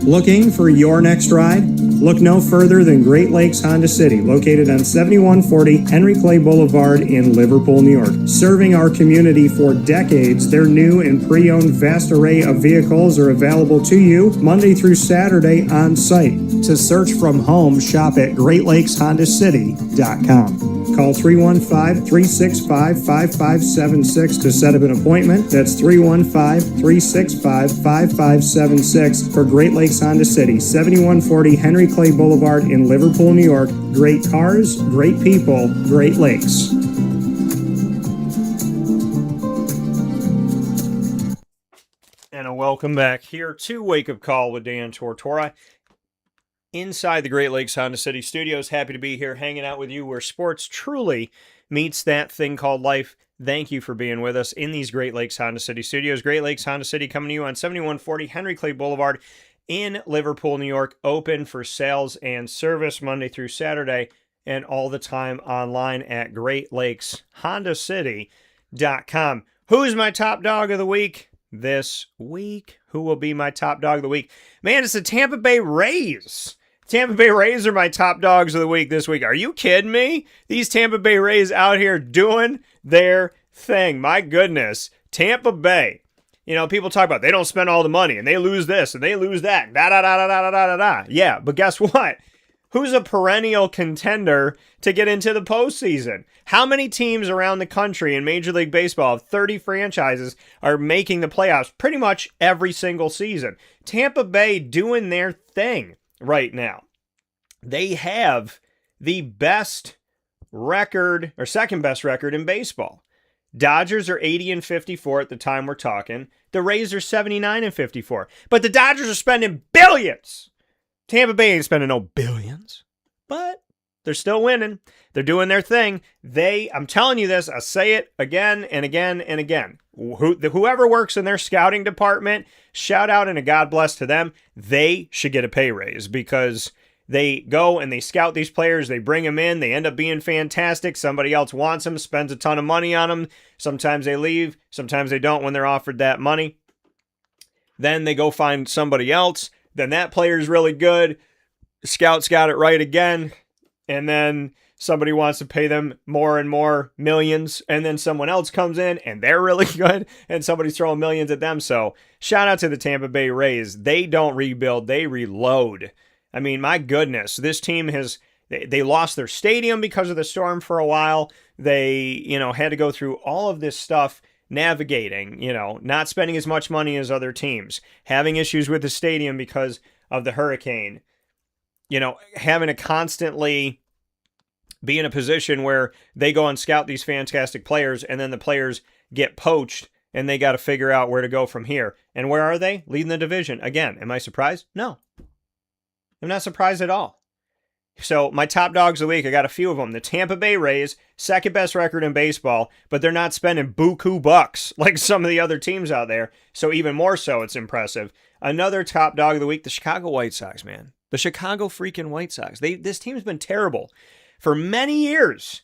Looking for your next ride? Look no further than Great Lakes Honda City, located on 7140 Henry Clay Boulevard in Liverpool, New York. Serving our community for decades, their new and pre-owned vast array of vehicles are available to you Monday through Saturday on site. To search from home, shop at GreatLakesHondaCity.com. Call 315-365-5576 to set up an appointment. That's 315-365-5576 for Great Lakes Honda City, 7140 Henry Clay Boulevard in Liverpool, New York. Great cars, great people, Great Lakes. And a welcome back here to Wake Up Call with Dan Tortora. Inside the Great Lakes Honda City Studios. Happy to be here hanging out with you where sports truly meets that thing called life. Thank you for being with us in these Great Lakes Honda City Studios. Great Lakes Honda City coming to you on 7140 Henry Clay Boulevard in Liverpool, New York. Open for sales and service Monday through Saturday and all the time online at GreatLakesHondaCity.com. Who's my top dog of the week this week? Who will be my top dog of the week? Man, it's the Tampa Bay Rays. Tampa Bay Rays are my top dogs of the week this week. Are you kidding me? These Tampa Bay Rays out here doing their thing. My goodness. Tampa Bay. You know, people talk about they don't spend all the money and they lose this and they lose that. Da-da-da-da-da-da-da-da. Yeah, but guess what? Who's a perennial contender to get into the postseason? How many teams around the country in Major League Baseball, 30 franchises, are making the playoffs pretty much every single season? Tampa Bay doing their thing right now. They have the best record, or second best record in baseball. Dodgers are 80-54 at the time we're talking. The Rays are 79-54. But the Dodgers are spending billions. Tampa Bay ain't spending no billions. But they're still winning. They're doing their thing. I'm telling you this, I say it again and again and again. Whoever works in their scouting department, shout out and a God bless to them. They should get a pay raise because They go and they scout these players. They bring them in. They end up being fantastic. Somebody else wants them, spends a ton of money on them. Sometimes they leave. Sometimes they don't when they're offered that money. Then they go find somebody else. Then that player is really good. Scouts got it right again. And then somebody wants to pay them more and more millions. And then someone else comes in and they're really good. And somebody's throwing millions at them. So shout out to the Tampa Bay Rays. They don't rebuild. They reload. I mean, my goodness, this team they lost their stadium because of the storm for a while. They, had to go through all of this stuff navigating, not spending as much money as other teams, having issues with the stadium because of the hurricane, having to constantly be in a position where they go and scout these fantastic players and then the players get poached and they got to figure out where to go from here. And where are they? Leading the division. Again, am I surprised? No. I'm not surprised at all. So my top dogs of the week, I got a few of them. The Tampa Bay Rays, second best record in baseball, but they're not spending buku bucks like some of the other teams out there. So even more so, it's impressive. Another top dog of the week, the Chicago White Sox, man. The Chicago freaking White Sox. This team's been terrible for many years.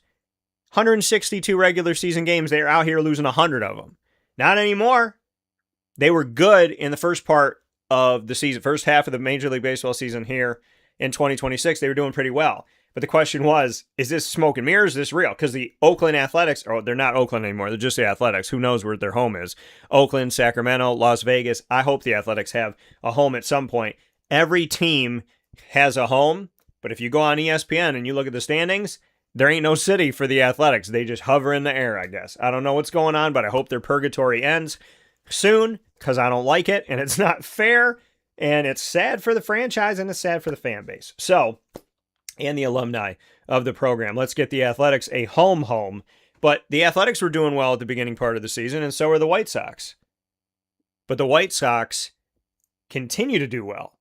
162 regular season games, they're out here losing 100 of them. Not anymore. They were good in the first part of the season, first half of the Major League Baseball season here in 2026. They were doing pretty well. But the question was, is this smoke and mirrors? Is this real? Because the Oakland Athletics, they're not Oakland anymore. They're just the Athletics. Who knows where their home is? Oakland, Sacramento, Las Vegas. I hope the Athletics have a home at some point. Every team has a home, but if you go on ESPN and you look at the standings, there ain't no city for the Athletics. They just hover in the air, I guess. I don't know what's going on, but I hope their purgatory ends soon, because I don't like it, and it's not fair, and it's sad for the franchise, and it's sad for the fan base. So, and the alumni of the program. Let's get the Athletics a home. But the Athletics were doing well at the beginning part of the season, and so were the White Sox. But the White Sox continue to do well,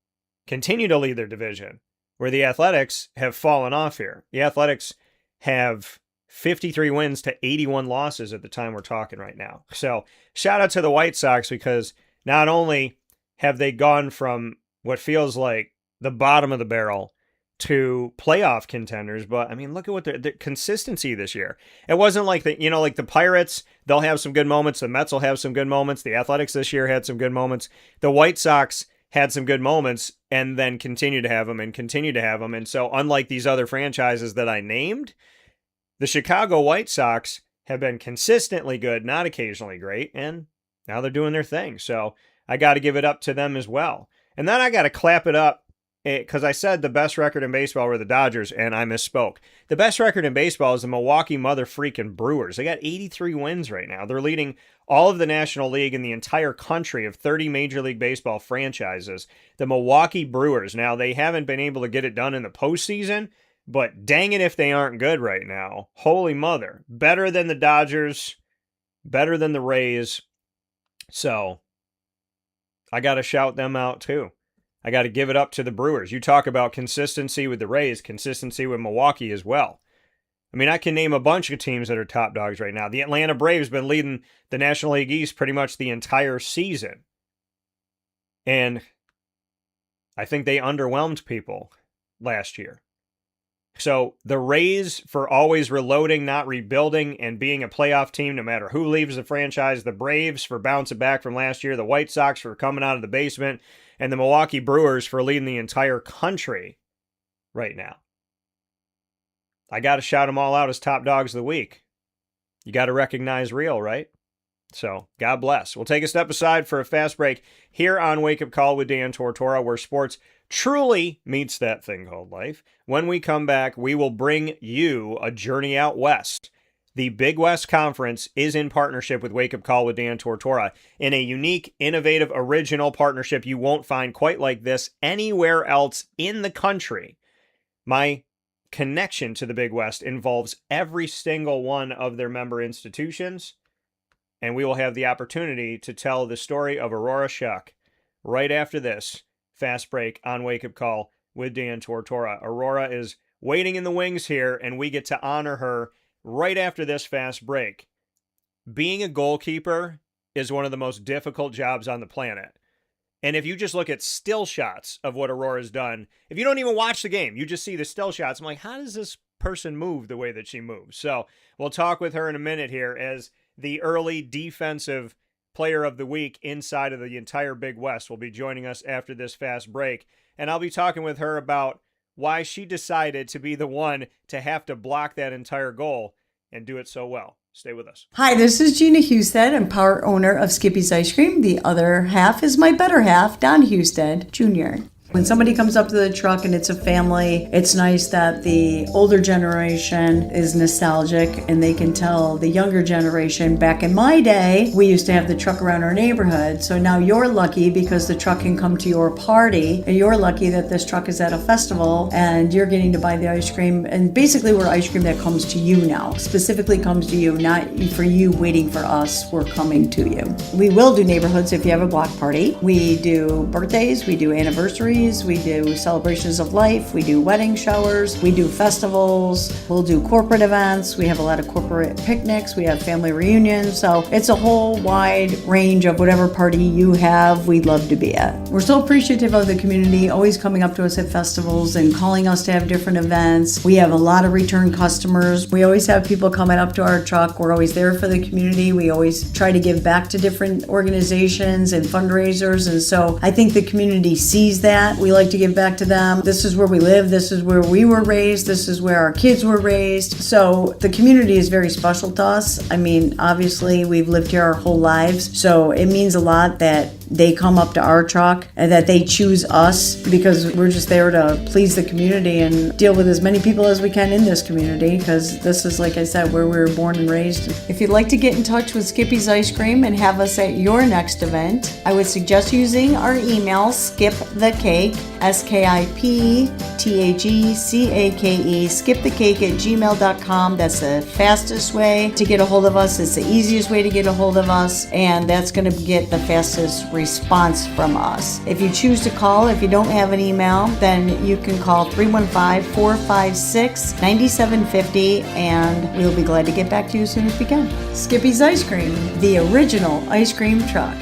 continue to lead their division, where the Athletics have fallen off here. The Athletics have 53 wins to 81 losses at the time we're talking right now. So shout out to the White Sox, because not only have they gone from what feels like the bottom of the barrel to playoff contenders, but I mean, look at what their consistency this year. It wasn't like like the Pirates, they'll have some good moments. The Mets will have some good moments. The Athletics this year had some good moments. The White Sox had some good moments and then continue to have them and continue to have them. And so unlike these other franchises that I named, the Chicago White Sox have been consistently good, not occasionally great, and now they're doing their thing. So I got to give it up to them as well. And then I got to clap it up, because I said the best record in baseball were the Dodgers, and I misspoke. The best record in baseball is the Milwaukee mother-freaking Brewers. They got 83 wins right now. They're leading all of the National League in the entire country of 30 Major League Baseball franchises. The Milwaukee Brewers. Now, they haven't been able to get it done in the postseason, but dang it if they aren't good right now. Holy mother. Better than the Dodgers, better than the Rays. So, I got to shout them out too. I got to give it up to the Brewers. You talk about consistency with the Rays, consistency with Milwaukee as well. I mean, I can name a bunch of teams that are top dogs right now. The Atlanta Braves been leading the National League East pretty much the entire season. And I think they underwhelmed people last year. So the Rays for always reloading, not rebuilding, and being a playoff team no matter who leaves the franchise. The Braves for bouncing back from last year. The White Sox for coming out of the basement. And the Milwaukee Brewers for leading the entire country right now. I got to shout them all out as top dogs of the week. You got to recognize real, right? So, God bless. We'll take a step aside for a fast break here on Wake Up Call with Dan Tortora, where sports truly meets that thing called life. When we come back, we will bring you a journey out west. The Big West Conference is in partnership with Wake Up Call with Dan Tortora in a unique, innovative, original partnership you won't find quite like this anywhere else in the country. My connection to the Big West involves every single one of their member institutions, and we will have the opportunity to tell the story of Aurora Schuck right after this fast break on Wake Up Call with Dan Tortora. Aurora is waiting in the wings here, and we get to honor her right after this fast break. Being a goalkeeper is one of the most difficult jobs on the planet. And if you just look at still shots of what Aurora's done, if you don't even watch the game, you just see the still shots, I'm like, how does this person move the way that she moves? So we'll talk with her in a minute here as the early defensive player of the week inside of the entire Big West will be joining us after this fast break. And I'll be talking with her about why she decided to be the one to have to block that entire goal and do it so well. Stay with us. Hi, this is Gina Husted. I'm part owner of Skippy's Ice Cream. The other half is my better half, Don Husted Jr. When somebody comes up to the truck and it's a family, it's nice that the older generation is nostalgic and they can tell the younger generation, back in my day, we used to have the truck around our neighborhood. So now you're lucky because the truck can come to your party, and you're lucky that this truck is at a festival and you're getting to buy the ice cream. And basically we're ice cream that comes to you now, specifically comes to you, not for you waiting for us, we're coming to you. We will do neighborhoods if you have a block party. We do birthdays, we do anniversaries, we do celebrations of life, we do wedding showers, we do festivals, we'll do corporate events, we have a lot of corporate picnics, we have family reunions, so it's a whole wide range of whatever party you have, we'd love to be at. We're so appreciative of the community, always coming up to us at festivals and calling us to have different events. We have a lot of return customers. We always have people coming up to our truck. We're always there for the community. We always try to give back to different organizations and fundraisers, and so I think the community sees that. We like to give back to them. This is where we live. This is where we were raised. This is where our kids were raised. So the community is very special to us. I mean, obviously, we've lived here our whole lives. So it means a lot that they come up to our truck and that they choose us, because we're just there to please the community and deal with as many people as we can in this community, because this is, like I said, where we were born and raised. If you'd like to get in touch with Skippy's Ice Cream and have us at your next event, I would suggest using our email, skipthecake, skipthecake, skipthecake@gmail.com. That's the fastest way to get a hold of us. It's the easiest way to get a hold of us, and that's going to get the fastest response from us. If you choose to call, if you don't have an email, then you can call 315-456-9750, and we'll be glad to get back to you as soon as we can. Skippy's Ice Cream, the original ice cream truck.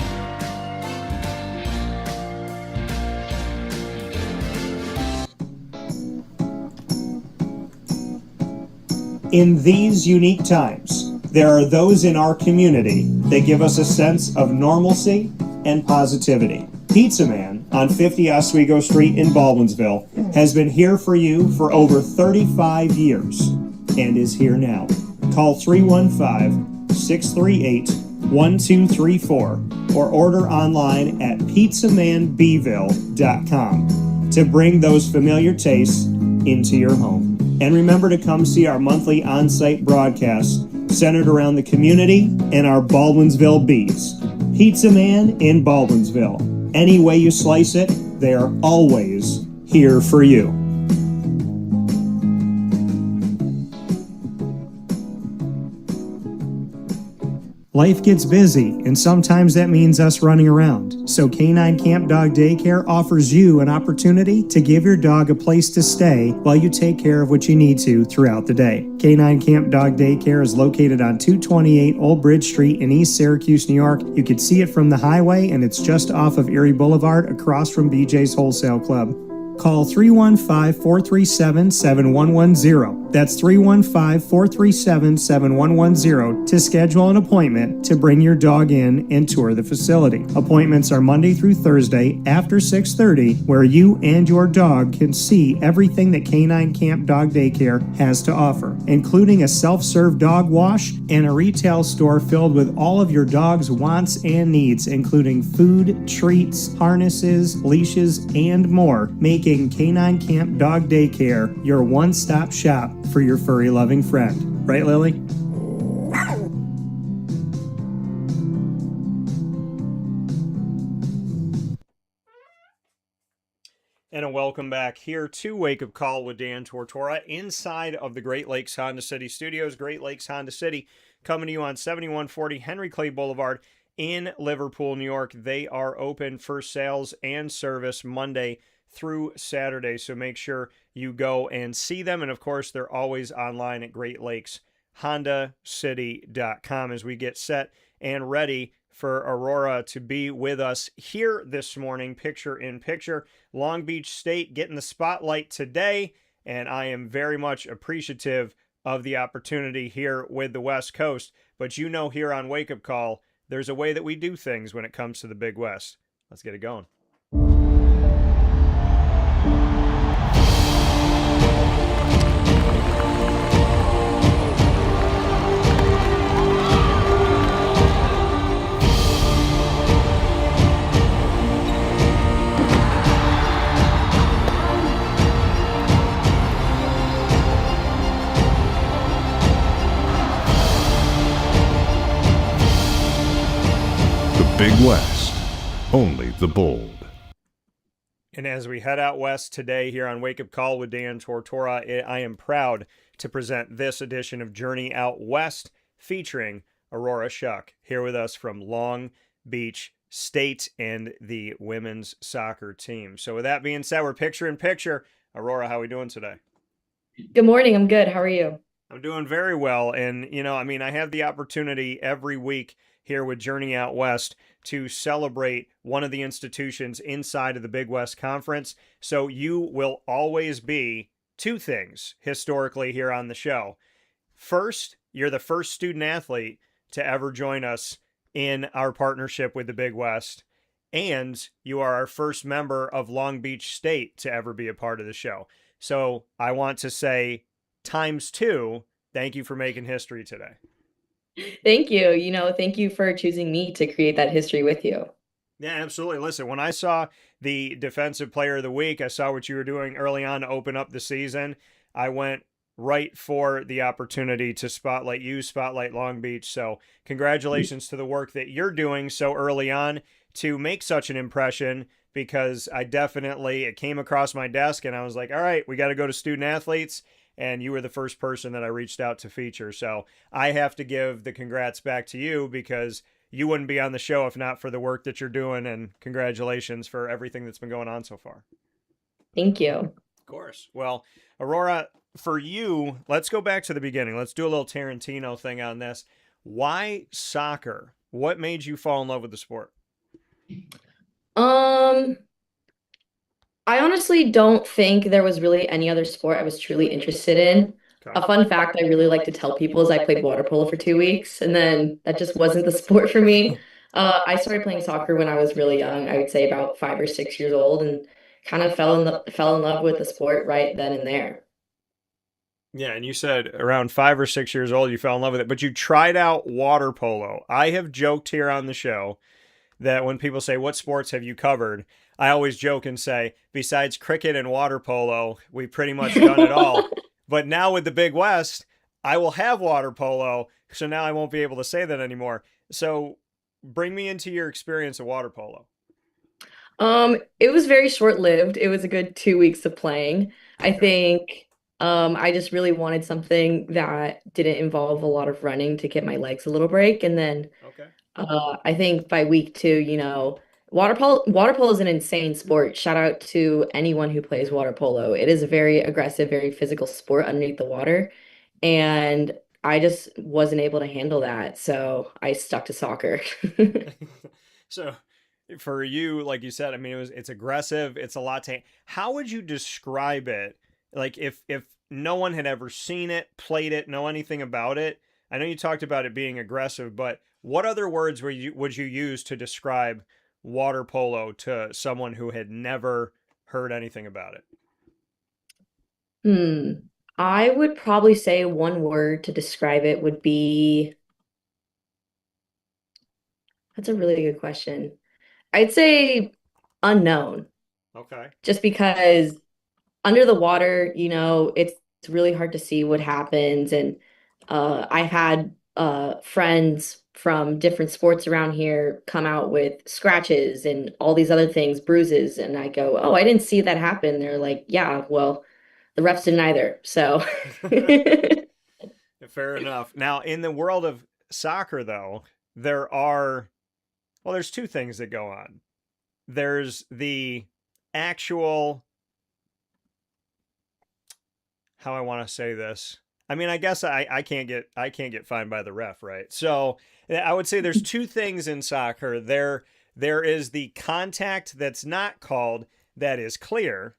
In these unique times, there are those in our community that give us a sense of normalcy and positivity. Pizza Man on 50 Oswego Street in Baldwinsville has been here for you for over 35 years and is here now. Call 315-638-1234 or order online at pizzamanbville.com to bring those familiar tastes into your home. And remember to come see our monthly on-site broadcast centered around the community and our Baldwinsville Bees. Pizza Man in Baldwinsville. Any way you slice it, they are always here for you. Life gets busy, and sometimes that means us running around. So K-9 Kamp Dog Daycare offers you an opportunity to give your dog a place to stay while you take care of what you need to throughout the day. K-9 Kamp Dog Daycare is located on 228 Old Bridge Street in East Syracuse, New York. You can see it from the highway, and it's just off of Erie Boulevard across from BJ's Wholesale Club. Call 315-437-7110. That's 315-437-7110 to schedule an appointment to bring your dog in and tour the facility. Appointments are Monday through Thursday after 6:30, where you and your dog can see everything that K-9 Kamp Dog Daycare has to offer, including a self-serve dog wash and a retail store filled with all of your dog's wants and needs, including food, treats, harnesses, leashes, and more, making K-9 Kamp Dog Daycare your one-stop shop for your furry-loving friend. Right, Lily? And a welcome back here to Wake Up Call with Dan Tortora inside of the Great Lakes Honda City Studios. Great Lakes Honda City coming to you on 7140 Henry Clay Boulevard in Liverpool, New York. They are open for sales and service Monday through Saturday, so make sure you go and see them. And of course, they're always online at Great Lakes HondaCity.com as we get set and ready for Aurora to be with us here this morning, picture in picture. Long Beach State getting the spotlight today, and I am very much appreciative of the opportunity here with the West Coast. But you know, here on Wake Up Call, there's a way that we do things when it comes to the Big West. Let's get it going. Big West, only the bold. And as we head out west today here on Wake Up Call with Dan Tortora, I am proud to present this edition of Journey Out West featuring Aurora Schuck, here with us from Long Beach State and the women's soccer team. So with that being said, we're picture in picture. Aurora, how are we doing today? Good morning. I'm good. How are you? I'm doing very well. And, I have the opportunity every week here with Journey Out West to celebrate one of the institutions inside of the Big West Conference. So you will always be two things historically here on the show. First, you're the first student athlete to ever join us in our partnership with the Big West. And you are our first member of Long Beach State to ever be a part of the show. So I want to say times two, thank you for making history today. Thank you. Thank you for choosing me to create that history with you. Yeah, absolutely. Listen, when I saw the Defensive Player of the Week, I saw what you were doing early on to open up the season. I went right for the opportunity to spotlight you, spotlight Long Beach. So congratulations to the work that you're doing so early on to make such an impression, because it came across my desk and I was like, all right, we got to go to student athletes. And you were the first person that I reached out to feature. So I have to give the congrats back to you, because you wouldn't be on the show if not for the work that you're doing. And congratulations for everything that's been going on so far. Thank you. Of course. Well, Aurora, for you, let's go back to the beginning. Let's do a little Tarantino thing on this. Why soccer? What made you fall in love with the sport? I honestly don't think there was really any other sport I was truly interested in. Okay. A fun fact I really like to tell people is I played water polo for 2 weeks, and then that just wasn't the sport for me. I started playing soccer when I was really young. I would say about 5 or 6 years old, and kind of fell in love with the sport right then and there. Yeah, and you said around 5 or 6 years old you fell in love with it, but you tried out water polo. I have joked here on the show that when people say, what sports have you covered? I always joke and say, besides cricket and water polo, we've pretty much done it all. But now with the Big West, I will have water polo, so now I won't be able to say that anymore. So bring me into your experience of water polo. It was very short-lived. It was a good 2 weeks of playing. I think I just really wanted something that didn't involve a lot of running to get my legs a little break. And then Okay. I think by week two, water polo is an insane sport. Shout out to anyone who plays water polo. It is a very aggressive, very physical sport underneath the water. And I just wasn't able to handle that. So I stuck to soccer. So for you, like you said, it's aggressive. It's a lot to. How would you describe it? Like if no one had ever seen it, played it, know anything about it. I know you talked about it being aggressive, but what other words would you use to describe water polo to someone who had never heard anything about it? I would probably say one word to describe it would be, that's a really good question. I'd say unknown, Okay. just because under the water, it's really hard to see what happens. And I had friends from different sports around here come out with scratches and all these other things, bruises. And I go, oh, I didn't see that happen. They're like, yeah, well, the refs didn't either. So Fair enough. Now, in the world of soccer, though, there's two things that go on. There's the actual, how I want to say this. I mean, I guess I can't get fined by the ref, right? So I would say there's two things in soccer. There is the contact that's not called that is clear,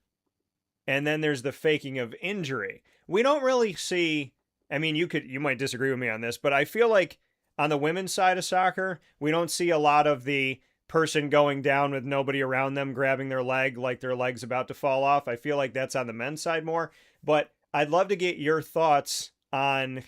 and then there's the faking of injury. We don't really see. I mean, you might disagree with me on this, but I feel like on the women's side of soccer, we don't see a lot of the person going down with nobody around them grabbing their leg like their leg's about to fall off. I feel like that's on the men's side more, but I'd love to get your thoughts on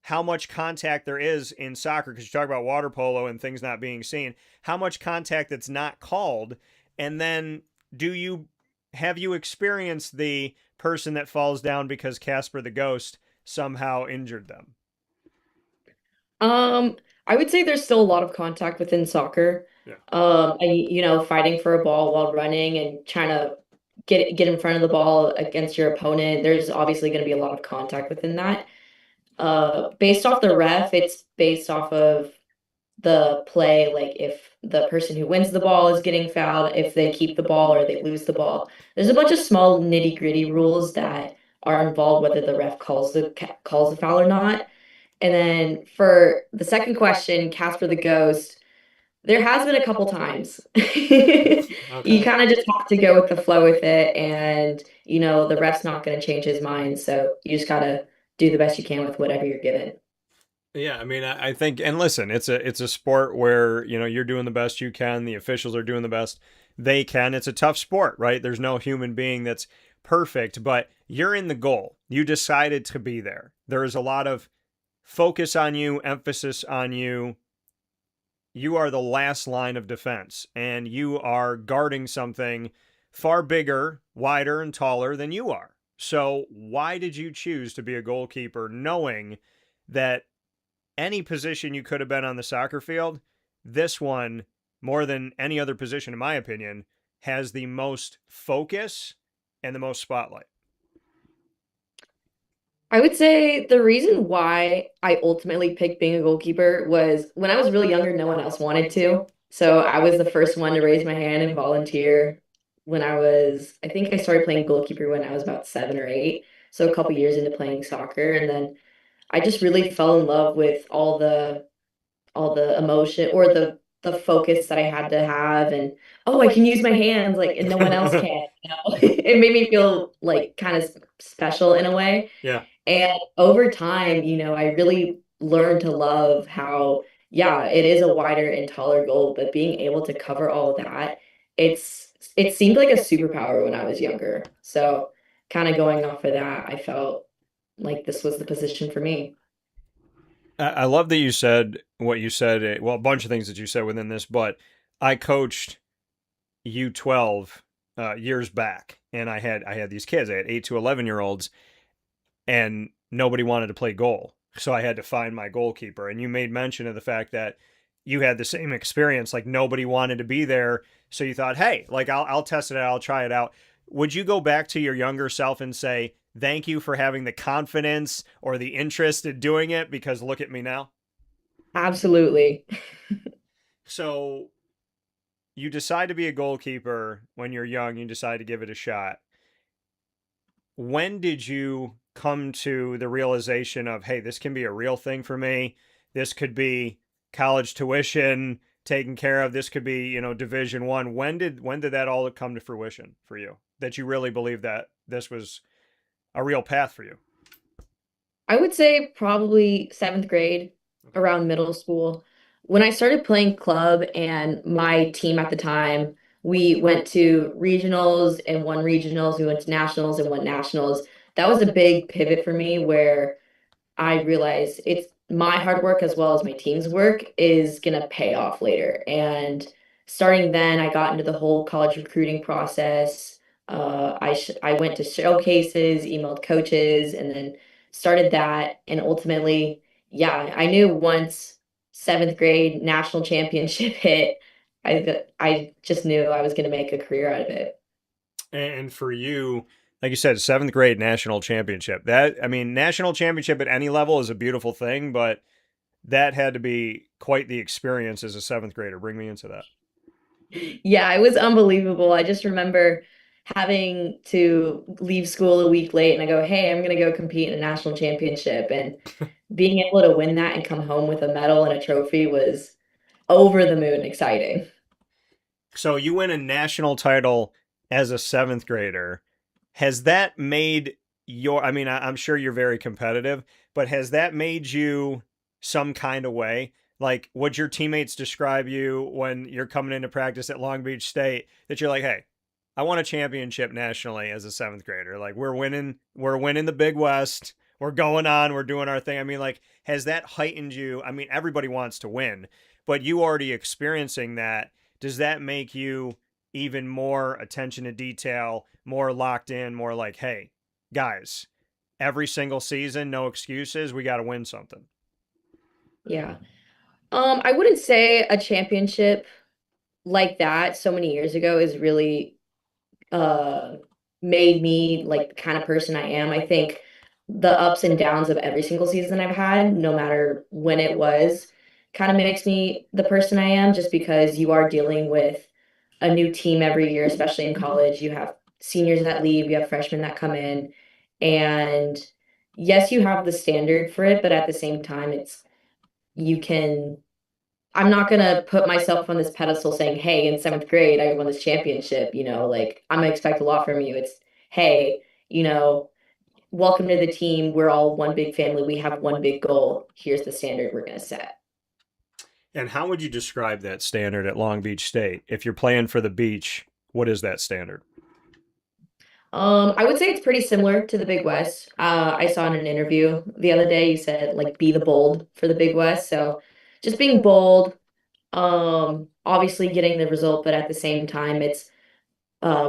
how much contact there is in soccer, because you talk about water polo and things not being seen, how much contact that's not called, and then do you have you experienced the person that falls down because Casper the Ghost somehow injured them? Um, I would say there's still a lot of contact within soccer. Yeah. Fighting for a ball while running and trying to get in front of the ball against your opponent. There's obviously going to be a lot of contact within that. Based off the ref, it's based off of the play, like if the person who wins the ball is getting fouled, if they keep the ball or they lose the ball. There's a bunch of small nitty-gritty rules that are involved whether the ref calls the foul or not. And then for the second question, Casper the Ghost, there has been a couple times. You kind of just have to go with the flow with it, and the ref's not going to change his mind, so you just gotta do the best you can with whatever you're given. Yeah, I mean, I think, and listen, it's a sport where you're doing the best you can. The officials are doing the best they can. It's a tough sport, right? There's no human being that's perfect, but you're in the goal. You decided to be there. There is a lot of focus on you, emphasis on you. You are the last line of defense, and you are guarding something far bigger, wider, and taller than you are. So why did you choose to be a goalkeeper, knowing that any position you could have been on the soccer field, this one, more than any other position, in my opinion, has the most focus and the most spotlight? I would say the reason why I ultimately picked being a goalkeeper was when I was really younger, no one else wanted to. So I was the first one to raise my hand and volunteer I think I started playing goalkeeper when I was about 7 or 8. So a couple years into playing soccer. And then I just really fell in love with all the emotion or the focus that I had to have, and oh, I can use my hands like and no one else can. It made me feel like kind of special in a way. Yeah. And over time, I really learned to love how, yeah, it is a wider and taller goal, but being able to cover all of that, it seemed like a superpower when I was younger. So kind of going off of that, I felt like this was the position for me. I love that you said what you said. Well, a bunch of things that you said within this, but I coached U12 years back, and I had these kids. I had 8 to 11 year olds, and nobody wanted to play goal, so I had to find my goalkeeper. And you made mention of the fact that you had the same experience. Like nobody wanted to be there, so you thought, hey, like I'll test it out. I'll try it out. Would you go back to your younger self and say, thank you for having the confidence or the interest in doing it, because look at me now? Absolutely. So you decide to be a goalkeeper when you're young, you decide to give it a shot. When did you come to the realization of, hey, this can be a real thing for me? This could be college tuition taken care of. This could be, Division 1. When did that all come to fruition for you? That you really believe that this was a real path for you? I would say probably seventh grade, around middle school. When I started playing club and my team at the time, we went to regionals and won regionals, we went to nationals and won nationals. That was a big pivot for me where I realized it's my hard work as well as my team's work is gonna pay off later. And starting then, I got into the whole college recruiting process. I went to showcases, emailed coaches, and then started that. And ultimately, yeah, I knew once seventh grade national championship hit, I just knew I was gonna make a career out of it. And for you, like you said, seventh grade national championship. I mean, national championship at any level is a beautiful thing, but that had to be quite the experience as a seventh grader. Bring me into that. Yeah, it was unbelievable. I just remember having to leave school a week late and I go, hey, I'm gonna go compete in a national championship. And being able to win that and come home with a medal and a trophy was over the moon exciting. So you win a national title as a seventh grader. Has that made I mean, I'm sure you're very competitive, but has that made you some kind of way? Like, would your teammates describe you when you're coming into practice at Long Beach State that you're like, hey, I won a championship nationally as a seventh grader. Like, we're winning the Big West. We're going on, we're doing our thing. I mean, like, has that heightened you? I mean, everybody wants to win, but you already experiencing that. Does that make you even more attention to detail, more locked in, more like, hey, guys, every single season, no excuses. We got to win something. Yeah. I wouldn't say a championship like that so many years ago is really uh made me like the kind of person I am. I think the ups and downs of every single season I've had, no matter when it was, kind of makes me the person I am just because you are dealing with a new team every year, especially in college. You have seniors that leave, you have freshmen that come in, and yes, you have the standard for it, but at the same time, it's you can I'm not gonna put myself on this pedestal saying, "Hey, in seventh grade, I won this championship." Like I'm gonna expect a lot from you. It's, "Hey, welcome to the team. We're all one big family. We have one big goal. Here's the standard we're gonna set." And how would you describe that standard at Long Beach State? If you're playing for the beach, what is that standard? I would say it's pretty similar to the Big West. I saw in an interview the other day you said like be the bold for the Big West. So just being bold, obviously getting the result, but at the same time, it's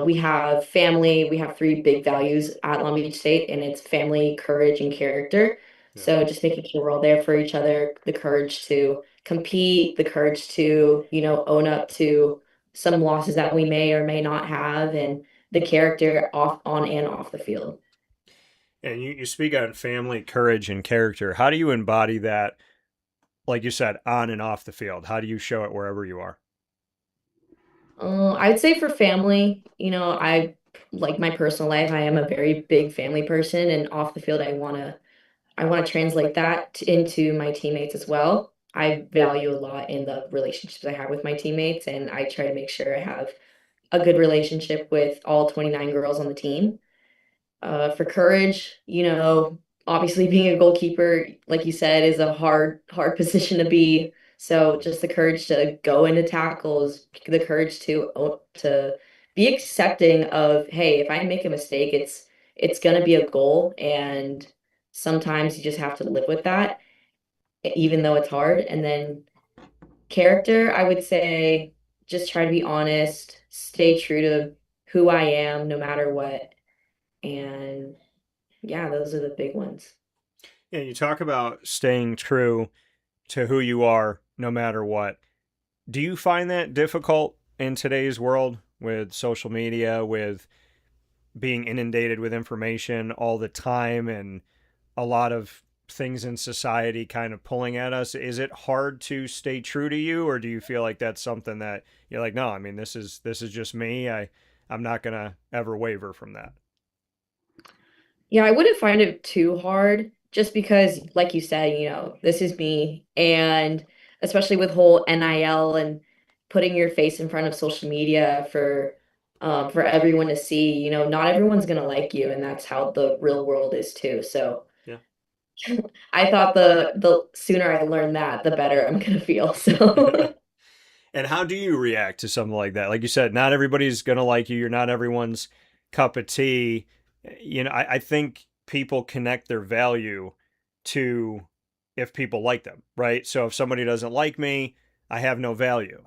we have family, we have three big values at Long Beach State, and it's family, courage, and character. Yeah. So just making sure we're all there for each other, the courage to compete, the courage to, own up to some losses that we may or may not have, and the character off on and off the field. And you speak on family, courage, and character. How do you embody that, like you said, on and off the field? How do you show it wherever you are? I'd say for family, I like my personal life. I am a very big family person, and off the field, I want to translate that into my teammates as well. I value a lot in the relationships I have with my teammates, and I try to make sure I have a good relationship with all 29 girls on the team. For courage, obviously being a goalkeeper, like you said, is a hard position to be. So just the courage to go into tackles, the courage to be accepting of, hey, if I make a mistake, it's gonna be a goal, and sometimes you just have to live with that, even though it's hard. And then character, I would say, just try to be honest, stay true to who I am, no matter what. And yeah, those are the big ones. Yeah, you talk about staying true to who you are no matter what. Do you find that difficult in today's world with social media, with being inundated with information all the time and a lot of things in society kind of pulling at us? Is it hard to stay true to you, or do you feel like that's something that you're like, no, I mean, this is just me. I'm not going to ever waver from that. Yeah, I wouldn't find it too hard just because, like you said, this is me. And especially with whole NIL and putting your face in front of social media for everyone to see, not everyone's gonna like you, and that's how the real world is too. So Yeah. I thought the sooner I learn that, the better I'm gonna feel. So And how do you react to something like that? Like you said, not everybody's going to like you. You're not everyone's cup of tea. I think people connect their value to if people like them, right? So if somebody doesn't like me, I have no value.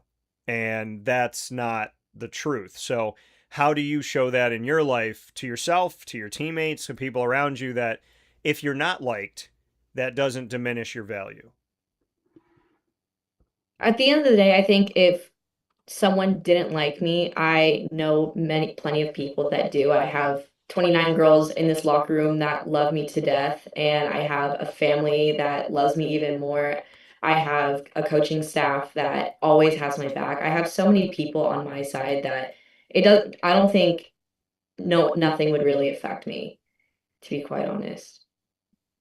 And that's not the truth. So how do you show that in your life to yourself, to your teammates, to people around you that if you're not liked, that doesn't diminish your value? at the end of the day, I think if someone didn't like me, I know plenty of people that do. I have 29 girls in this locker room that love me to death, and I have a family that loves me even more. I have a coaching staff that always has my back. I have so many people on my side that I don't think no, nothing would really affect me, to be quite honest.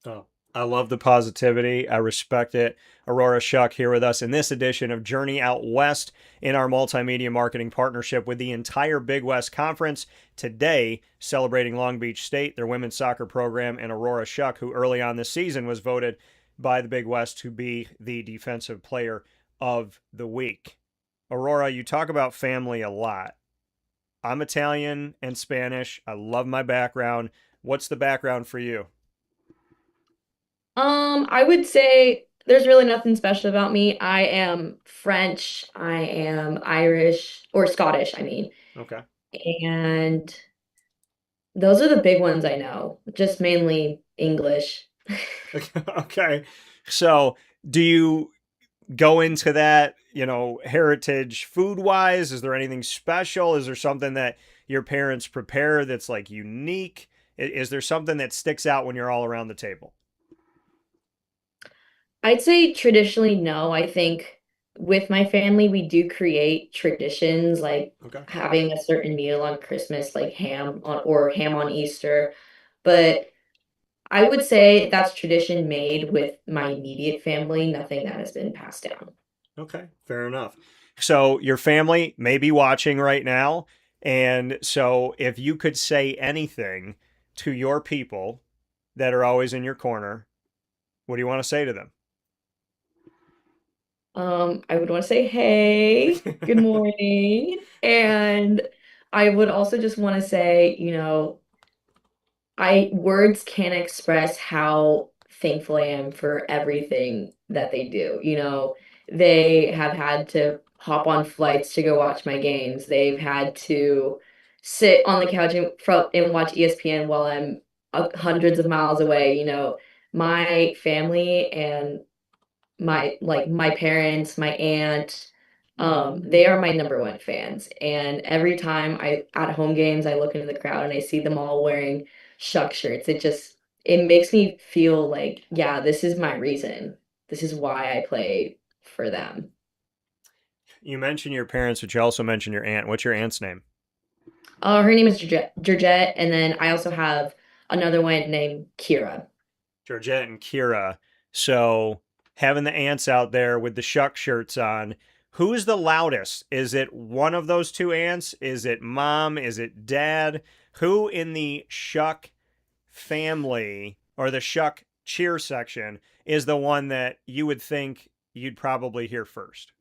Oh, I love the positivity. I respect it. Aurora Schuck here with us in this edition of Journey Out West in our multimedia marketing partnership with the entire Big West Conference. Today, celebrating Long Beach State, their women's soccer program, and Aurora Schuck, who early on this season was voted by the Big West to be the Defensive Player of the Week. Aurora, you talk about family a lot. I'm Italian and Spanish. I love my background. What's the background for you? I would say there's really nothing special about me. I am French, I am Irish, or Scottish, I mean. Okay. And those are the big ones I know, just mainly English. Okay. So, do you go into that, heritage food wise? Is there anything special? Is there something that your parents prepare that's like unique? Is there something that sticks out when you're all around the table? I'd say traditionally, no. I think with my family, we do create traditions like Okay. having a certain meal on Christmas, like ham on or ham on Easter. But I would say that's tradition made with my immediate family, nothing that has been passed down. Okay. Fair enough. So, your family may be watching right now. And so, if you could say anything to your people that are always in your corner, what do you want to say to them? I would want to say, hey, good morning. And I would also just want to say, I words can't express how thankful I am for everything that they do. They have had to hop on flights to go watch my games. They've had to sit on the couch and watch ESPN while I'm hundreds of miles away. My family and my parents, my aunt, they are my number one fans. And every time I at home games, I look into the crowd and I see them all wearing Shuck shirts. It makes me feel like, yeah, this is my reason. This is why I play for them. You mentioned your parents, but you also mentioned your aunt. What's your aunt's name? Her name is Georgette, and then I also have another one named Kira. Georgette and Kira. So, having the aunts out there with the Shuck shirts on, who's the loudest? Is it one of those two aunts? Is it mom? Is it dad? Who in the Shuck family or the Shuck cheer section is the one that you would think you'd probably hear first?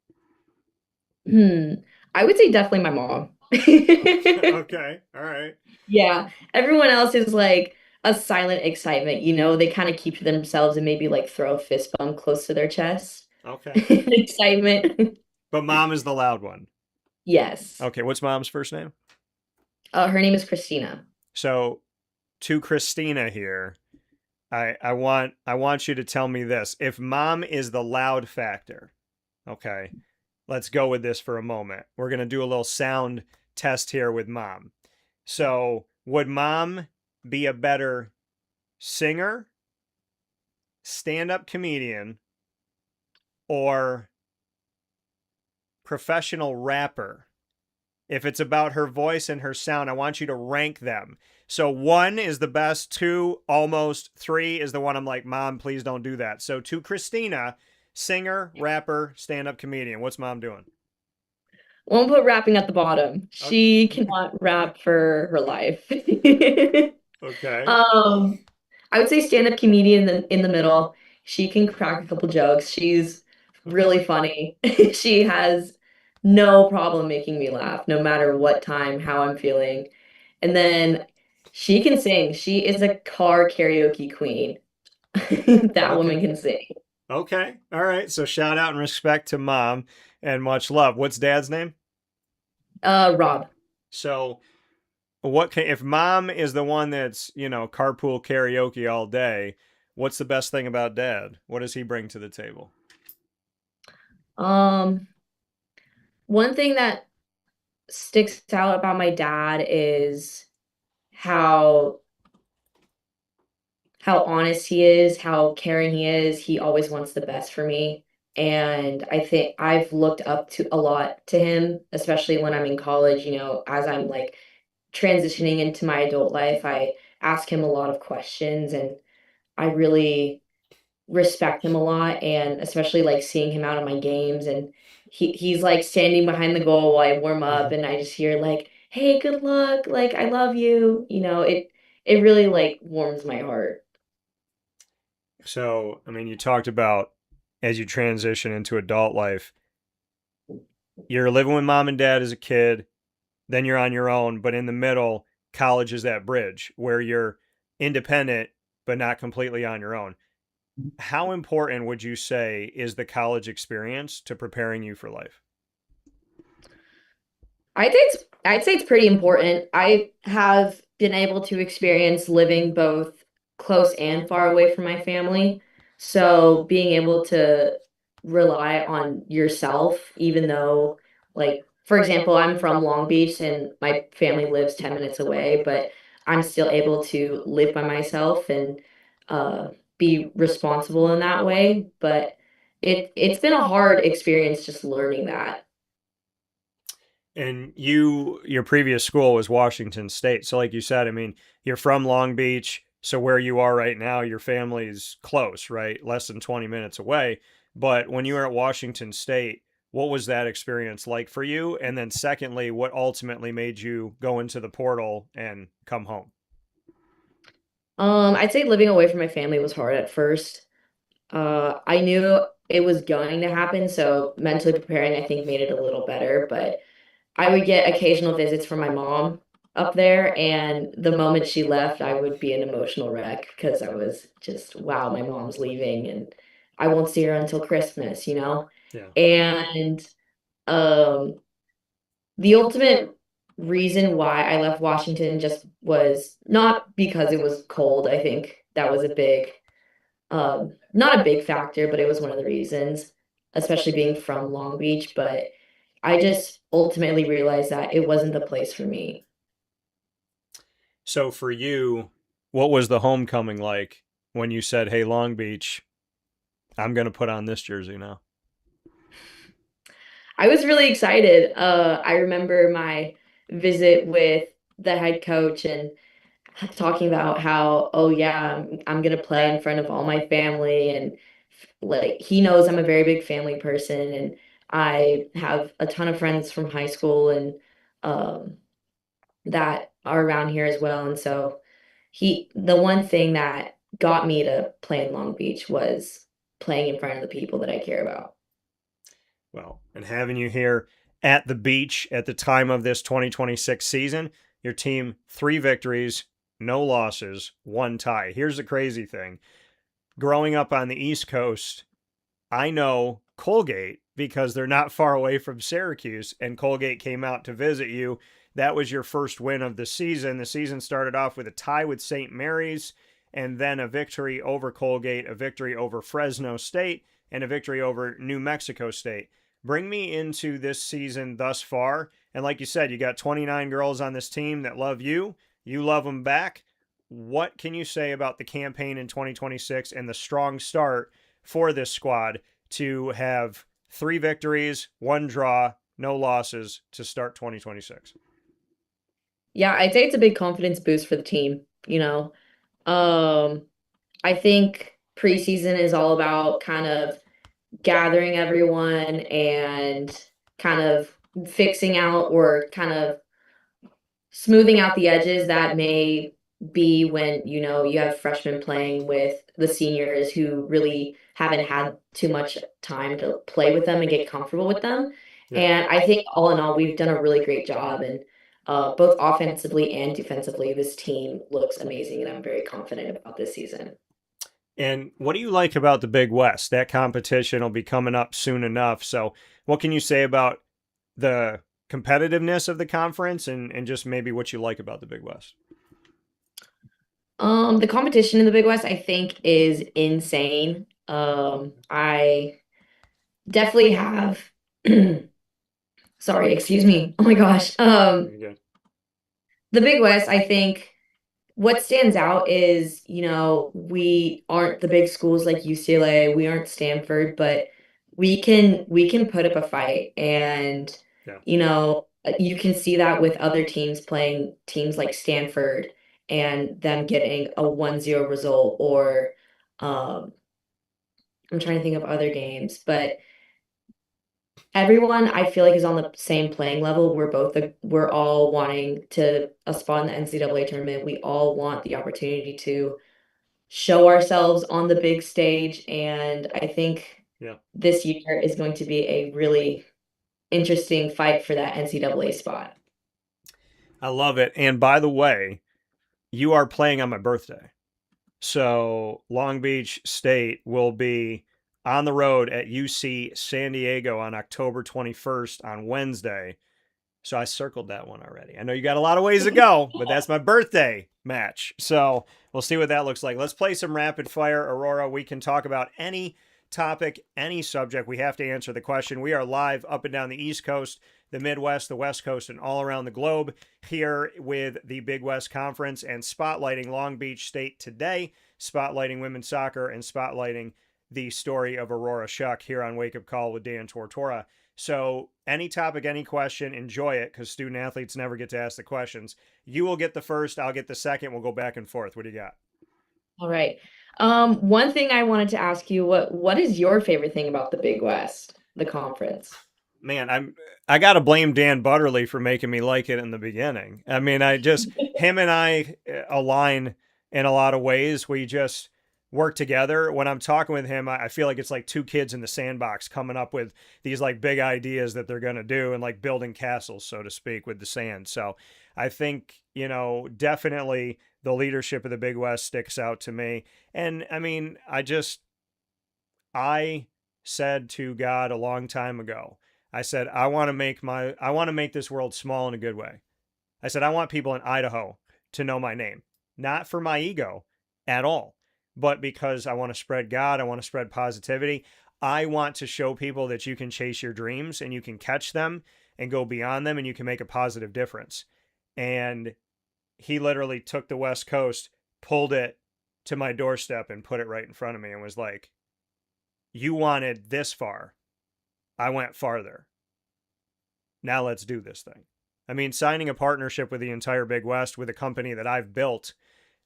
Hmm. I would say definitely my mom. Okay. All right. Yeah, everyone else is like a silent excitement, they kind of keep to themselves and maybe like throw a fist bump close to their chest. Okay. Excitement. But mom is the loud one. Yes. Okay. What's mom's first name? Her name is Christina. So, to Christina here, I want you to tell me this. If mom is the loud factor, okay, let's go with this for a moment. We're gonna do a little sound test here with mom. So, would mom be a better singer, stand-up comedian, or professional rapper? If it's about her voice and her sound, I want you to rank them. So 1 is the best, 2 almost, 3 is the one I'm like, Mom, please don't do that. So to Christina, singer, rapper, stand-up comedian. What's mom doing? Won't put rapping at the bottom. Okay. She cannot rap for her life. Okay. I would say stand-up comedian in the middle. She can crack a couple jokes. She's really funny. She has no problem making me laugh, no matter what time, how I'm feeling. And then she can sing. She is a car karaoke queen. That woman Okay. can sing. Okay. All right. So shout out and respect to mom and much love. What's dad's name? Rob. So if mom is the one that's, carpool karaoke all day, what's the best thing about dad? What does he bring to the table? Um, One thing that sticks out about my dad is how how honest he is, how caring he is. He always wants the best for me. And I think I've looked up to a lot to him, especially when I'm in college, as I'm like transitioning into my adult life, I ask him a lot of questions, and I really respect him a lot, and especially like seeing him out of my games, and he's like standing behind the goal while I warm up, Mhm. and I just hear like, "Hey, good luck, like I love you." It really like warms my heart. So, I mean, you talked about as you transition into adult life, you're living with mom and dad as a kid, then you're on your own, but in the middle, college is that bridge where you're independent but not completely on your own. How important would you say is the college experience to preparing you for life? I'd say it's pretty important. I have been able to experience living both close and far away from my family. So being able to rely on yourself, even though, like, for example, I'm from Long Beach and my family lives 10 minutes away, but I'm still able to live by myself and uh, be responsible in that way. But it's been a hard experience just learning that. And your previous school was Washington State. So, like you said, I mean, you're from Long Beach. So, where you are right now, your family's close, right? Less than 20 minutes away. But when you were at Washington State, what was that experience like for you? And then, secondly, what ultimately made you go into the portal and come home? I'd say living away from my family was hard at first. I knew it was going to happen, so mentally preparing, I think, made it a little better. But I would get occasional visits from my mom up there, and the moment she left, I would be an emotional wreck because I was just, wow, my mom's leaving, and I won't see her until Christmas, you know? Yeah. And um, the ultimate reason why I left Washington just was not because it was cold. I think that was a big not a big factor, but it was one of the reasons, especially being from Long Beach. But I just ultimately realized that it wasn't the place for me. So, for you, what was the homecoming like when you said, "Hey, Long Beach, I'm going to put on this jersey now"? I was really excited. I remember my visit with the head coach and talking about how, oh yeah, I'm gonna play in front of all my family, and like he knows I'm a very big family person, and I have a ton of friends from high school and um, that are around here as well. And so the one thing that got me to play in Long Beach was playing in front of the people that I care about. Well, and having you here at the beach at the time of this 2026 season, your team 3 victories, no losses, 1 tie. Here's the crazy thing. Growing up on the East Coast, I know Colgate because they're not far away from Syracuse, and Colgate came out to visit you. That was your first win of the season. The season started off with a tie with St. Mary's, and then a victory over Colgate, a victory over Fresno State, and a victory over New Mexico State. Bring me into this season thus far. And like you said, you got 29 girls on this team that love you. You love them back. What can you say about the campaign in 2026 and the strong start for this squad to have 3 victories, 1 draw, no losses to start 2026? Yeah, I'd say it's a big confidence boost for the team, you know. Um, I think preseason is all about kind of gathering everyone and kind of fixing out or kind of smoothing out the edges that may be when, you know, you have freshmen playing with the seniors who really haven't had too much time to play with them and get comfortable with them. Yeah. And I think all in all, we've done a really great job. And both offensively and defensively, this team looks amazing. And I'm very confident about this season. And what do you like about the Big West? That competition will be coming up soon enough. So, what can you say about the competitiveness of the conference and just maybe what you like about the Big West? The competition in the Big West, I think, is insane. I definitely have, sorry, excuse me. Oh my gosh. Yeah. The Big West, I think what stands out is, you know, we aren't the big schools like UCLA, we aren't Stanford, but we can put up a fight. And, Yeah. you know, you can see that with other teams playing teams like Stanford and them getting a 1-0 result, or um, I'm trying to think of other games, but everyone I feel like is on the same playing level. We're all wanting to a spot in the NCAA tournament. We all want the opportunity to show ourselves on the big stage, and I think Yeah. this year is going to be a really interesting fight for that NCAA spot. I love it. And by the way, you are playing on my birthday. So Long Beach State will be on the road at UC San Diego on October 21st on Wednesday. So I circled that one already. I know you got a lot of ways to go, but that's my birthday match. So we'll see what that looks like. Let's play some rapid fire, Aurora. We can talk about any topic, any subject. We have to answer the question. We are live up and down the East Coast, the Midwest, the West Coast, and all around the globe here with the Big West Conference and spotlighting Long Beach State today, spotlighting women's soccer, and spotlighting the story of Aurora Schuck here on Wake Up Call with Dan Tortora. So any topic, any question, enjoy it, because student athletes never get to ask the questions. You will get the first, I'll get the second. We'll go back and forth. What do you got? All right. One thing I wanted to ask you, what is your favorite thing about the Big West, the conference? Man, I gotta blame Dan Butterly for making me like it in the beginning. I mean, him and I align in a lot of ways. We just work together. When I'm talking with him, I feel like it's like two kids in the sandbox coming up with these like big ideas that they're gonna do and like building castles, so to speak, with the sand. So I think, definitely the leadership of the Big West sticks out to me. And I mean, I said to God a long time ago, I said, I want to make this world small in a good way. I said, I want people in Idaho to know my name, not for my ego at all, but because I want to spread God. I want to spread positivity. I want to show people that you can chase your dreams and you can catch them and go beyond them and you can make a positive difference. And he literally took the West Coast, pulled it to my doorstep and put it right in front of me and was like, you wanted this far. I went farther. Now let's do this thing. I mean, signing a partnership with the entire Big West with a company that I've built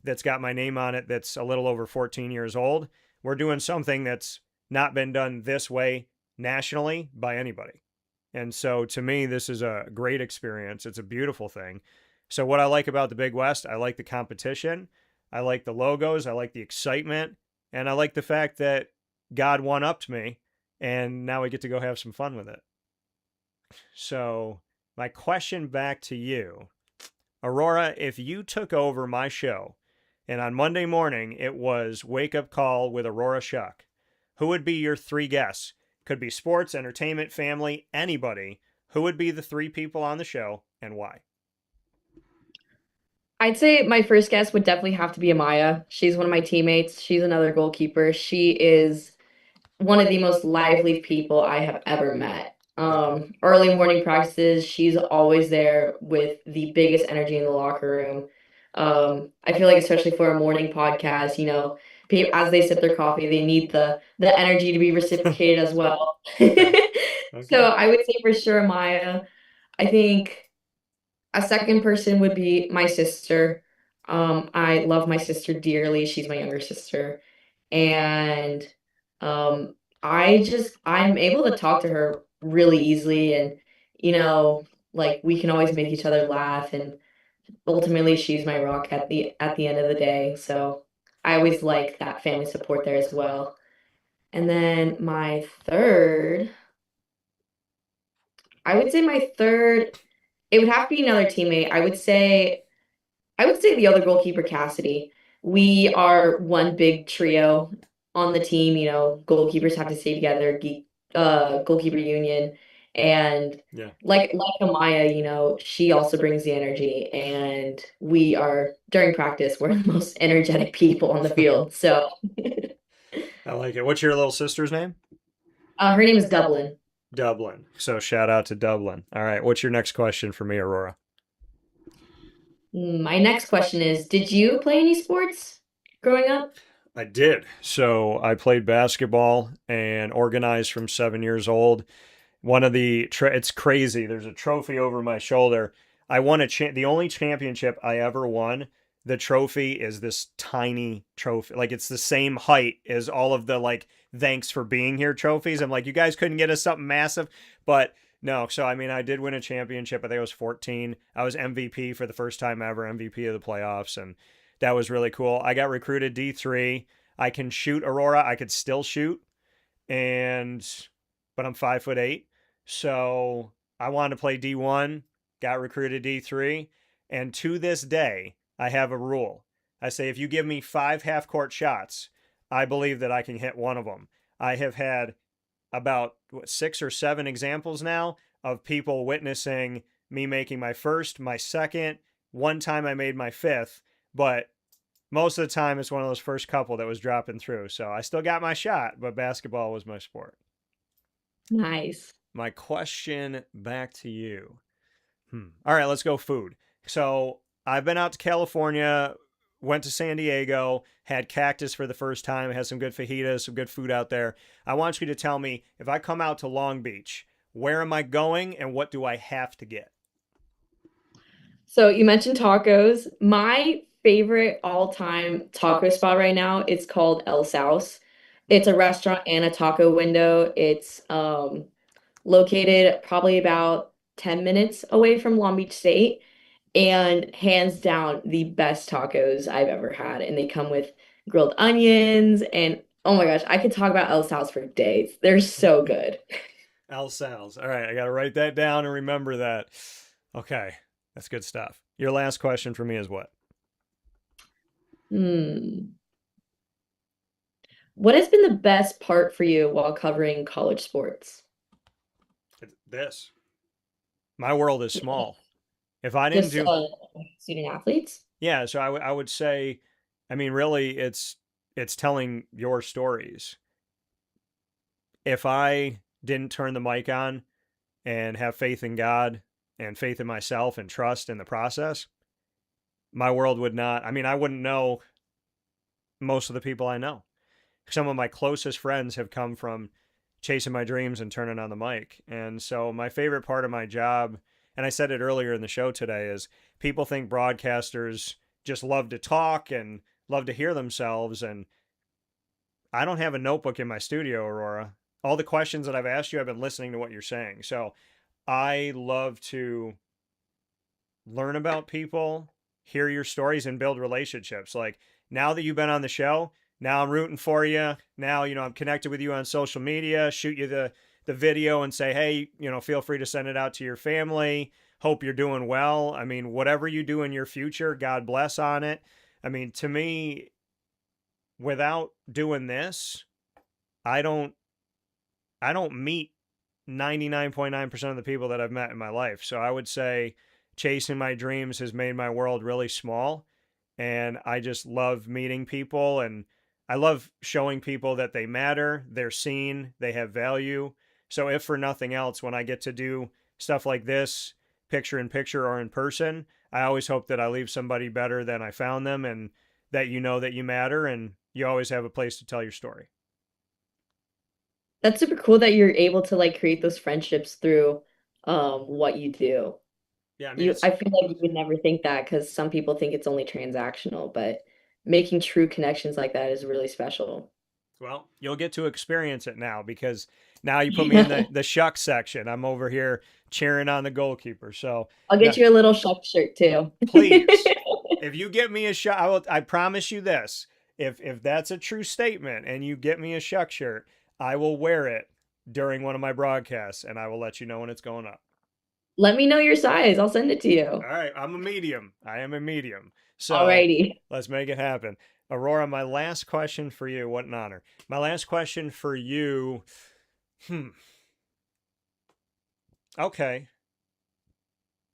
that's got my name on it that's a little over 14 years old, we're doing something that's not been done this way nationally by anybody. And so to me, this is a great experience. It's a beautiful thing. So what I like about the Big West, I like the competition. I like the logos. I like the excitement. And I like the fact that God one-upped me and now we get to go have some fun with it. So my question back to you, Aurora, if you took over my show and on Monday morning it was Wake Up Call with Aurora Schuck, who would be your three guests? Could be sports, entertainment, family, anybody. Who would be the three people on the show and why? I'd say my first guest would definitely have to be Amaya. She's one of my teammates. She's another goalkeeper. She is one of the most lively people I have ever met. Early morning practices, she's always there with the biggest energy in the locker room. I feel like especially for a morning podcast, as they sip their coffee, they need the energy to be reciprocated as well. So I would say for sure Maya. I think a second person would be my sister. I love my sister dearly. She's my younger sister. And um, I'm able to talk to her really easily and, like we can always make each other laugh and ultimately she's my rock at the end of the day. So I always like that family support there as well. And then I would say my third, it would have to be another teammate. I would say the other goalkeeper, Cassidy. We are one big trio on the team. Goalkeepers have to stay together, goalkeeper union. And Yeah. like Amaya, she also brings the energy. And during practice, we're the most energetic people on the field. So I like it. What's your little sister's name? her name is Dublin. Dublin. So shout out to Dublin. All right. What's your next question for me, Aurora? My next question is, did you play any sports growing up? I did. So I played basketball and organized from 7 years old. one of the it's crazy. There's a trophy over my shoulder. I won the only championship I ever won. The trophy is this tiny trophy. Like it's the same height as all of the like thanks for being here trophies. I'm like, you guys couldn't get us something massive, but no. So I mean, I did win a championship. I think I was 14. I was MVP for the first time ever, MVP of the playoffs, and that was really cool. I got recruited D3. I can shoot Aurora. I could still shoot, and but I'm 5'8", so I wanted to play D1. Got recruited D3, and to this day, I have a rule. I say if you give me 5 half-court shots, I believe that I can hit one of them. I have had about 6 or 7 examples now of people witnessing me making my first, my second. One time I made my 5th, but most of the time it's one of those first couple that was dropping through. So I still got my shot, but basketball was my sport. Nice. My question back to you. All right, let's go food. So I've been out to California, went to San Diego, had Cactus for the first time, had some good fajitas, some good food out there. I want you to tell me, if I come out to Long Beach, where am I going and what do I have to get? So you mentioned tacos. My favorite all-time taco spot right now is called El Saus. It's a restaurant and a taco window. It's located probably about 10 minutes away from Long Beach State, and hands down the best tacos I've ever had. And they come with grilled onions, and oh my gosh, I could talk about El Sal's for days. They're so good. El Sal's. All right, I got to write that down and remember that. Okay, that's good stuff. Your last question for me is what? What has been the best part for you while covering college sports? This. My world is small. If I didn't Just do student athletes? Yeah, so I would say, I mean, really, it's telling your stories. If I didn't turn the mic on and have faith in God and faith in myself and trust in the process, my world would not. I mean, I wouldn't know most of the people I know. Some of my closest friends have come from chasing my dreams and turning on the mic. And so my favorite part of my job, and I said it earlier in the show today, is people think broadcasters just love to talk and love to hear themselves. And I don't have a notebook in my studio, Aurora. All the questions that I've asked you, I've been listening to what you're saying. So I love to learn about people, hear your stories, and build relationships. Like now that you've been on the show, now I'm rooting for you. Now, I'm connected with you on social media, shoot you the video and say, hey, feel free to send it out to your family. Hope you're doing well. I mean, whatever you do in your future, God bless on it. I mean, to me, without doing this, I don't meet 99.9% of the people that I've met in my life. So I would say chasing my dreams has made my world really small. And I just love meeting people, and I love showing people that they matter, they're seen, they have value. So if for nothing else, when I get to do stuff like this, picture in picture or in person, I always hope that I leave somebody better than I found them, and that that you matter and you always have a place to tell your story. That's super cool that you're able to like create those friendships through what you do. Yeah, I mean, I feel like you would never think that because some people think it's only transactional, but making true connections like that is really special. well, you'll get to experience it now, because now you put me in the Schuck section. I'm over here cheering on the goalkeeper. So I'll get you a little Shuck shirt too. please, if you get me a Schuck, I promise you this. If that's a true statement and you get me a Schuck shirt, I will wear it during one of my broadcasts, and I will let you know when it's going up. Let me know your size. I'll send it to you. All right, I'm a medium. I am a medium. So alrighty, let's make it happen. Aurora, my last question for you. What an honor. My last question for you. Okay.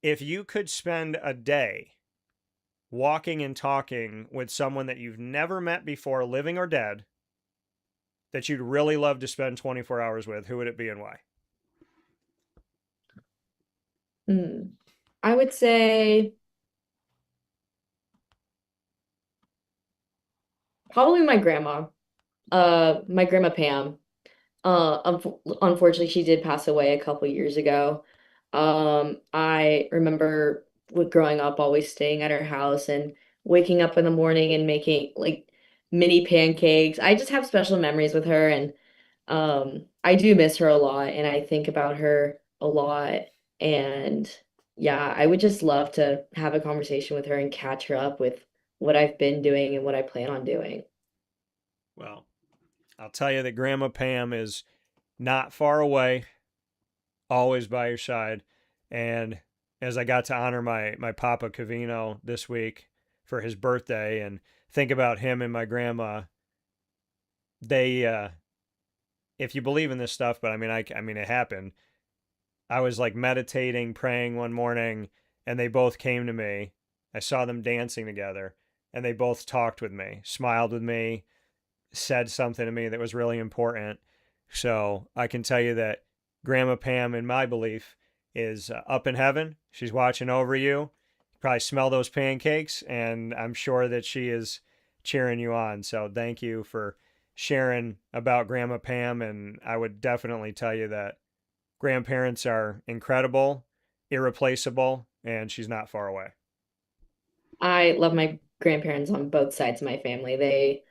If you could spend a day walking and talking with someone that you've never met before, living or dead, that you'd really love to spend 24 hours with, who would it be and why? I would say probably my grandma. My grandma Pam. Unfortunately, she did pass away a couple years ago. I remember growing up always staying at her house and waking up in the morning and making like mini pancakes. I just have special memories with her, and I do miss her a lot, and I think about her a lot. And yeah, I would just love to have a conversation with her and catch her up with what I've been doing and what I plan on doing. Well, I'll tell you that Grandma Pam is not far away, always by your side. And as I got to honor my Papa Cavino this week for his birthday and think about him and my grandma, they if you believe in this stuff, but I mean it happened. I was like meditating, praying one morning, and they both came to me. I saw them dancing together, and they both talked with me, smiled with me, said something to me that was really important. So I can tell you that Grandma Pam, in my belief, is up in heaven. She's watching over you. You probably smell those pancakes, and I'm sure that she is cheering you on. So thank you for sharing about Grandma Pam. And I would definitely tell you that grandparents are incredible, irreplaceable, and she's not far away. I love my grandparents on both sides of my family.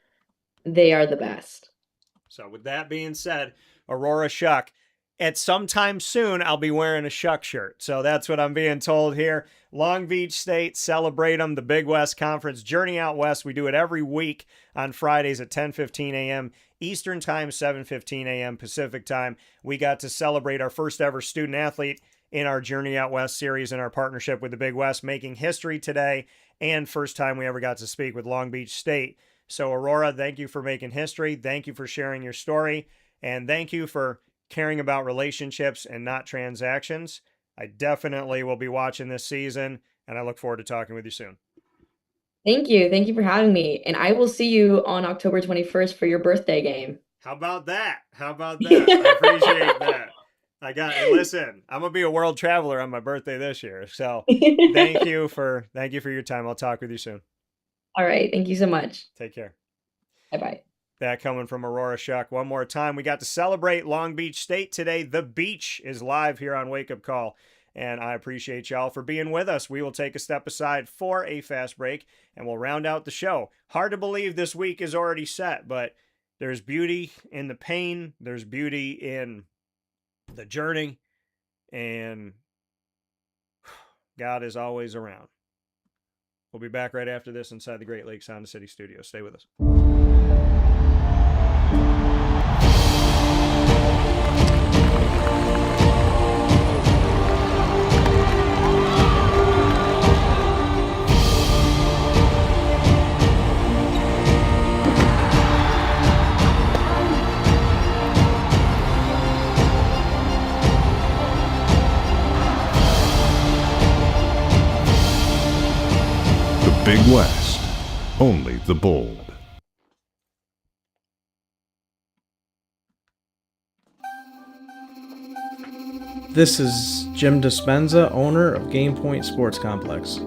They are the best. So with that being said, Aurora Schuck, at some time soon, I'll be wearing a Schuck shirt. So that's what I'm being told here. Long Beach State, celebrate them, the Big West Conference, Journey Out West. We do it every week on Fridays at 10:15 a.m. Eastern Time, 7:15 a.m. Pacific Time. We got to celebrate our first ever student athlete in our Journey Out West series in our partnership with the Big West, making history today, and first time we ever got to speak with Long Beach State. So Aurora, thank you for making history. Thank you for sharing your story. And thank you for caring about relationships and not transactions. I definitely will be watching this season, and I look forward to talking with you soon. Thank you. Thank you for having me. And I will see you on October 21st for your birthday game. How about that? How about that? I appreciate that. Listen, I'm going to be a world traveler on my birthday this year. So thank you for your time. I'll talk with you soon. All right. Thank you so much. Take care. Bye-bye. That coming from Aurora Schuck. One more time, we got to celebrate Long Beach State today. The Beach is live here on Wake Up Call, and I appreciate y'all for being with us. We will take a step aside for a fast break, and we'll round out the show. Hard to believe this week is already set, but there's beauty in the pain. There's beauty in the journey, and God is always around. We'll be back right after this inside the Great Lakes Honda City studio. Stay with us. Big West, only the bold. This is Jim Dispenza, owner of Game Point Sports Complex.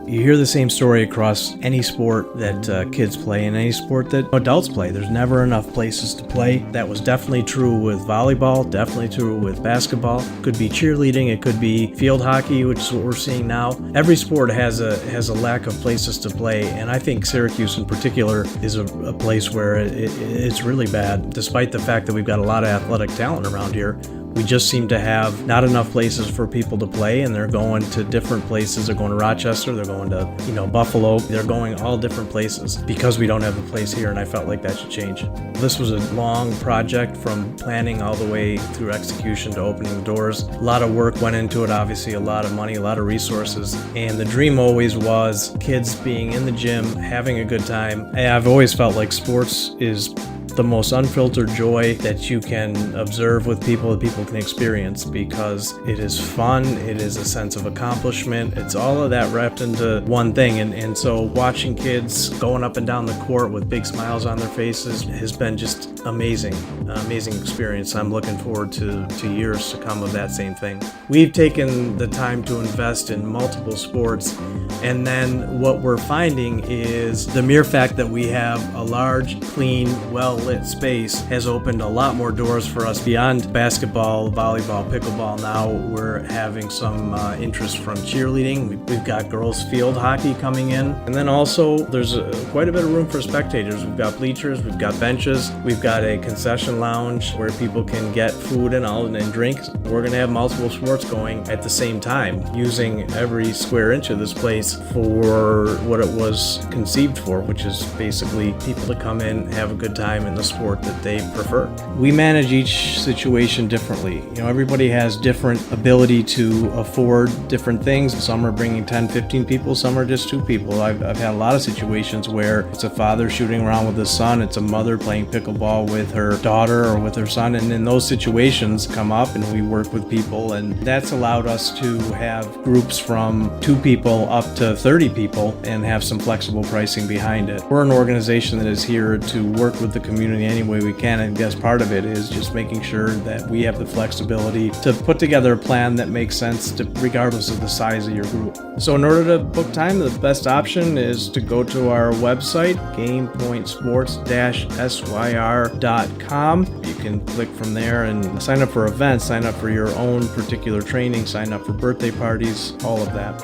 You hear the same story across any sport that kids play and any sport that adults play. There's never enough places to play. That was definitely true with volleyball, definitely true with basketball. Could be cheerleading, it could be field hockey, which is what we're seeing now. Every sport has a lack of places to play, and I think Syracuse in particular is a place where it's really bad. Despite the fact that we've got a lot of athletic talent around here, we just seem to have not enough places for people to play, and they're going to different places. They're going to Rochester, they're going to, Buffalo. They're going all different places because we don't have a place here, and I felt like that should change. This was a long project from planning all the way through execution to opening the doors. A lot of work went into it, obviously, a lot of money, a lot of resources, and the dream always was kids being in the gym, having a good time. And I've always felt like sports is the most unfiltered joy that you can observe with people that people can experience, because it is fun, it is a sense of accomplishment, it's all of that wrapped into one thing, and so watching kids going up and down the court with big smiles on their faces has been just amazing. amazing experience. I'm looking forward to years to come of that same thing. We've taken the time to invest in multiple sports, and then what we're finding is the mere fact that we have a large, clean, well-lit space has opened a lot more doors for us beyond basketball, volleyball, pickleball. Now we're having some interest from cheerleading. We've got girls field hockey coming in, and then also there's quite a bit of room for spectators. We've got bleachers, we've got benches, we've got a concession lounge where people can get food and drinks. We're going to have multiple sports going at the same time, using every square inch of this place for what it was conceived for, which is basically people to come in, have a good time in the sport that they prefer. We manage each situation differently. Everybody has different ability to afford different things. Some are bringing 10, 15 people, some are just 2 people. I've had a lot of situations where it's a father shooting around with his son, it's a mother playing pickleball with her daughter or with her son, and in those situations come up and we work with people, and that's allowed us to have groups from 2 people up to 30 people and have some flexible pricing behind it. We're an organization that is here to work with the community any way we can, and I guess part of it is just making sure that we have the flexibility to put together a plan that makes sense regardless of the size of your group. So in order to book time, the best option is to go to our website, gamepointsports-syr.com. You can click from there and sign up for events, sign up for your own particular training, sign up for birthday parties, all of that.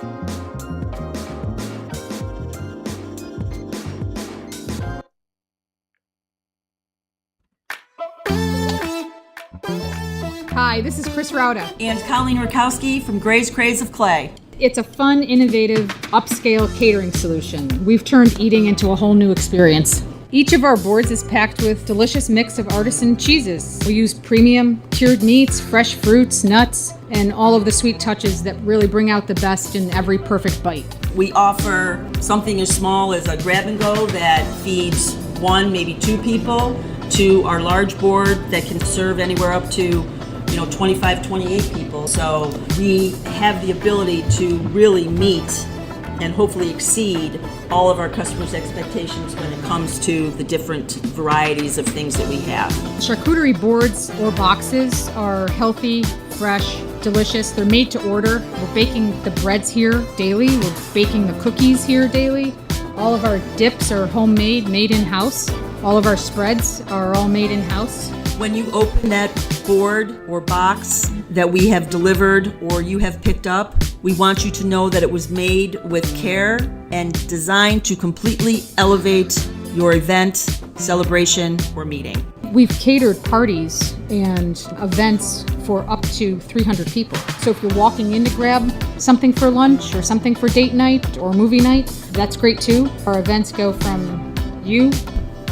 Hi, this is Chris Rauda. And Colleen Rakowski from Gray's Craze of Clay. It's a fun, innovative, upscale catering solution. We've turned eating into a whole new experience. Each of our boards is packed with delicious mix of artisan cheeses. We use premium, cured meats, fresh fruits, nuts, and all of the sweet touches that really bring out the best in every perfect bite. We offer something as small as a grab and go that feeds 1, maybe 2 people, to our large board that can serve anywhere up to 25, 28 people. So we have the ability to really meet and hopefully exceed all of our customers' expectations when it comes to the different varieties of things that we have. Charcuterie boards or boxes are healthy, fresh, delicious. They're made to order. We're baking the breads here daily. We're baking the cookies here daily. All of our dips are homemade, made in-house. All of our spreads are all made in-house. When you open that board or box that we have delivered or you have picked up, we want you to know that it was made with care and designed to completely elevate your event, celebration, or meeting. We've catered parties and events for up to 300 people. So if you're walking in to grab something for lunch or something for date night or movie night, that's great too. Our events go from you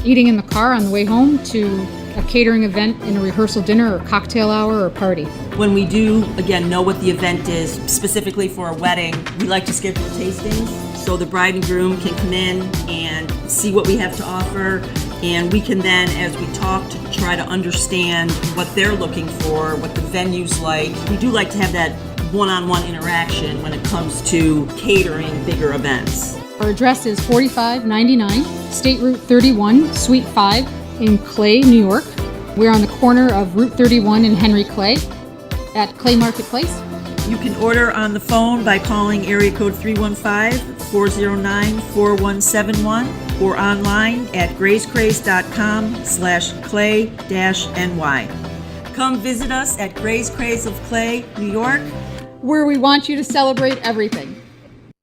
eating in the car on the way home to a catering event in a rehearsal dinner or cocktail hour or party. When we do, again, know what the event is, specifically for a wedding, we like to schedule tastings so the bride and groom can come in and see what we have to offer, and we can then, as we talk, to try to understand what they're looking for, what the venue's like. We do like to have that one-on-one interaction when it comes to catering bigger events. Our address is 4599 State Route 31, Suite 5, in Clay, New York. We're on the corner of Route 31 and Henry Clay at Clay Marketplace. You can order on the phone by calling area code 315-409-4171 or online at grayscraze.com/clay-ny. Come visit us at Gray's Craze of Clay, New York, where we want you to celebrate everything.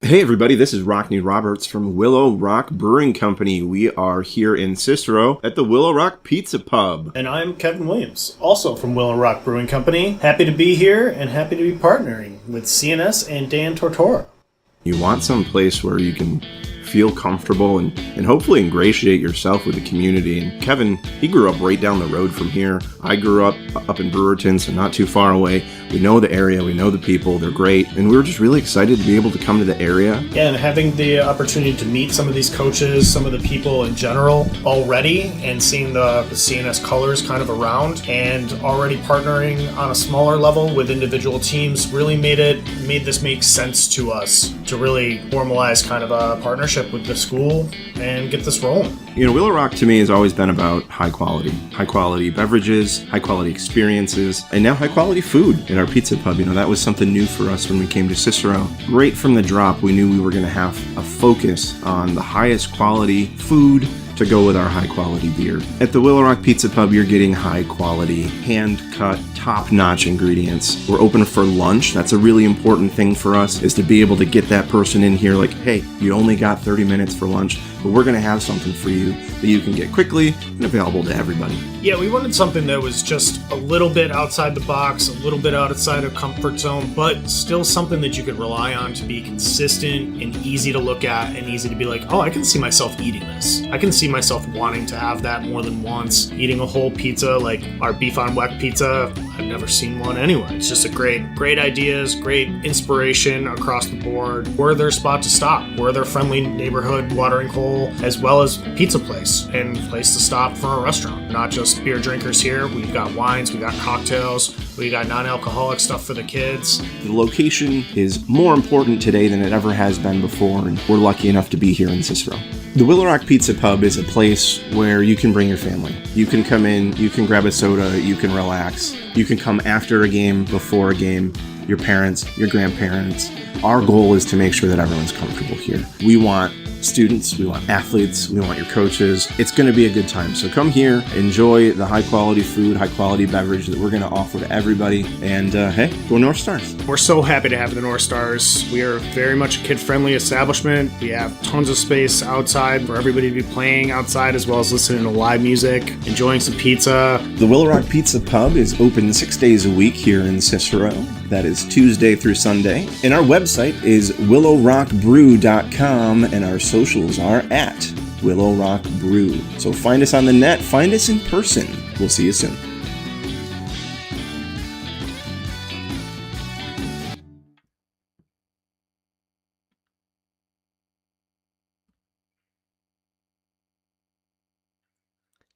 Hey everybody, this is Rockney Roberts from Willow Rock Brewing Company. We are here in Cicero at the Willow Rock Pizza Pub. And I'm Kevin Williams, also from Willow Rock Brewing Company. Happy to be here and happy to be partnering with CNS and Dan Tortora. You want some place where you can feel comfortable and hopefully ingratiate yourself with the community. And Kevin, he grew up right down the road from here. I grew up in Brewerton, so not too far away. We know the area, we know the people, they're great, and we were just really excited to be able to come to the area. Yeah, and having the opportunity to meet some of these coaches, some of the people in general already, and seeing the CNS colors kind of around, and already partnering on a smaller level with individual teams really made this make sense to us to really formalize kind of a partnership partnership with the school and get this rolling. You know, Willow Rock to me has always been about high quality beverages, high quality experiences, and now high quality food in our pizza pub. You know, that was something new for us when we came to Cicero. Right from the drop, we knew we were going to have a focus on the highest quality food to go with our high quality beer. At the Willow Rock Pizza Pub, you're getting high quality, hand cut, top notch ingredients. We're open for lunch. That's a really important thing for us, is to be able to get that person in here like, hey, you only got 30 minutes for lunch, but we're gonna have something for you that you can get quickly and available to everybody. Yeah, we wanted something that was just a little bit outside the box, a little bit outside of comfort zone, but still something that you could rely on to be consistent and easy to look at and easy to be like, oh, I can see myself eating this. I can see myself wanting to have that more than once. Eating a whole pizza like our beef on weck pizza, I've never seen one anywhere. It's just a great ideas, great inspiration across the board. We're their spot to stop. We're their friendly neighborhood watering hole, as well as pizza place and place to stop for a restaurant. Not just beer drinkers here. We've got wines, we got cocktails, we got non-alcoholic stuff for the kids. The location is more important today than it ever has been before, and we're lucky enough to be here in Cicero. The Willow Rock Pizza Pub is a place where you can bring your family. You can come in, you can grab a soda, you can relax. You can come after a game, before a game, your parents, your grandparents. Our goal is to make sure that everyone's comfortable here. We want students, we want athletes, we want your coaches. It's going to be a good time. So come here, enjoy the high quality food, high quality beverage that we're going to offer to everybody. And hey, go North Stars. We're so happy to have the North Stars. We are very much a kid-friendly establishment. We have tons of space outside for everybody to be playing outside, as well as listening to live music, enjoying some pizza. The Willow Rock Pizza Pub is open 6 days a week here in Cicero. That is Tuesday through Sunday. And our website is willowrockbrew.com, and our socials are at Willow Rock Brew. So find us on the net, find us in person. We'll see you soon.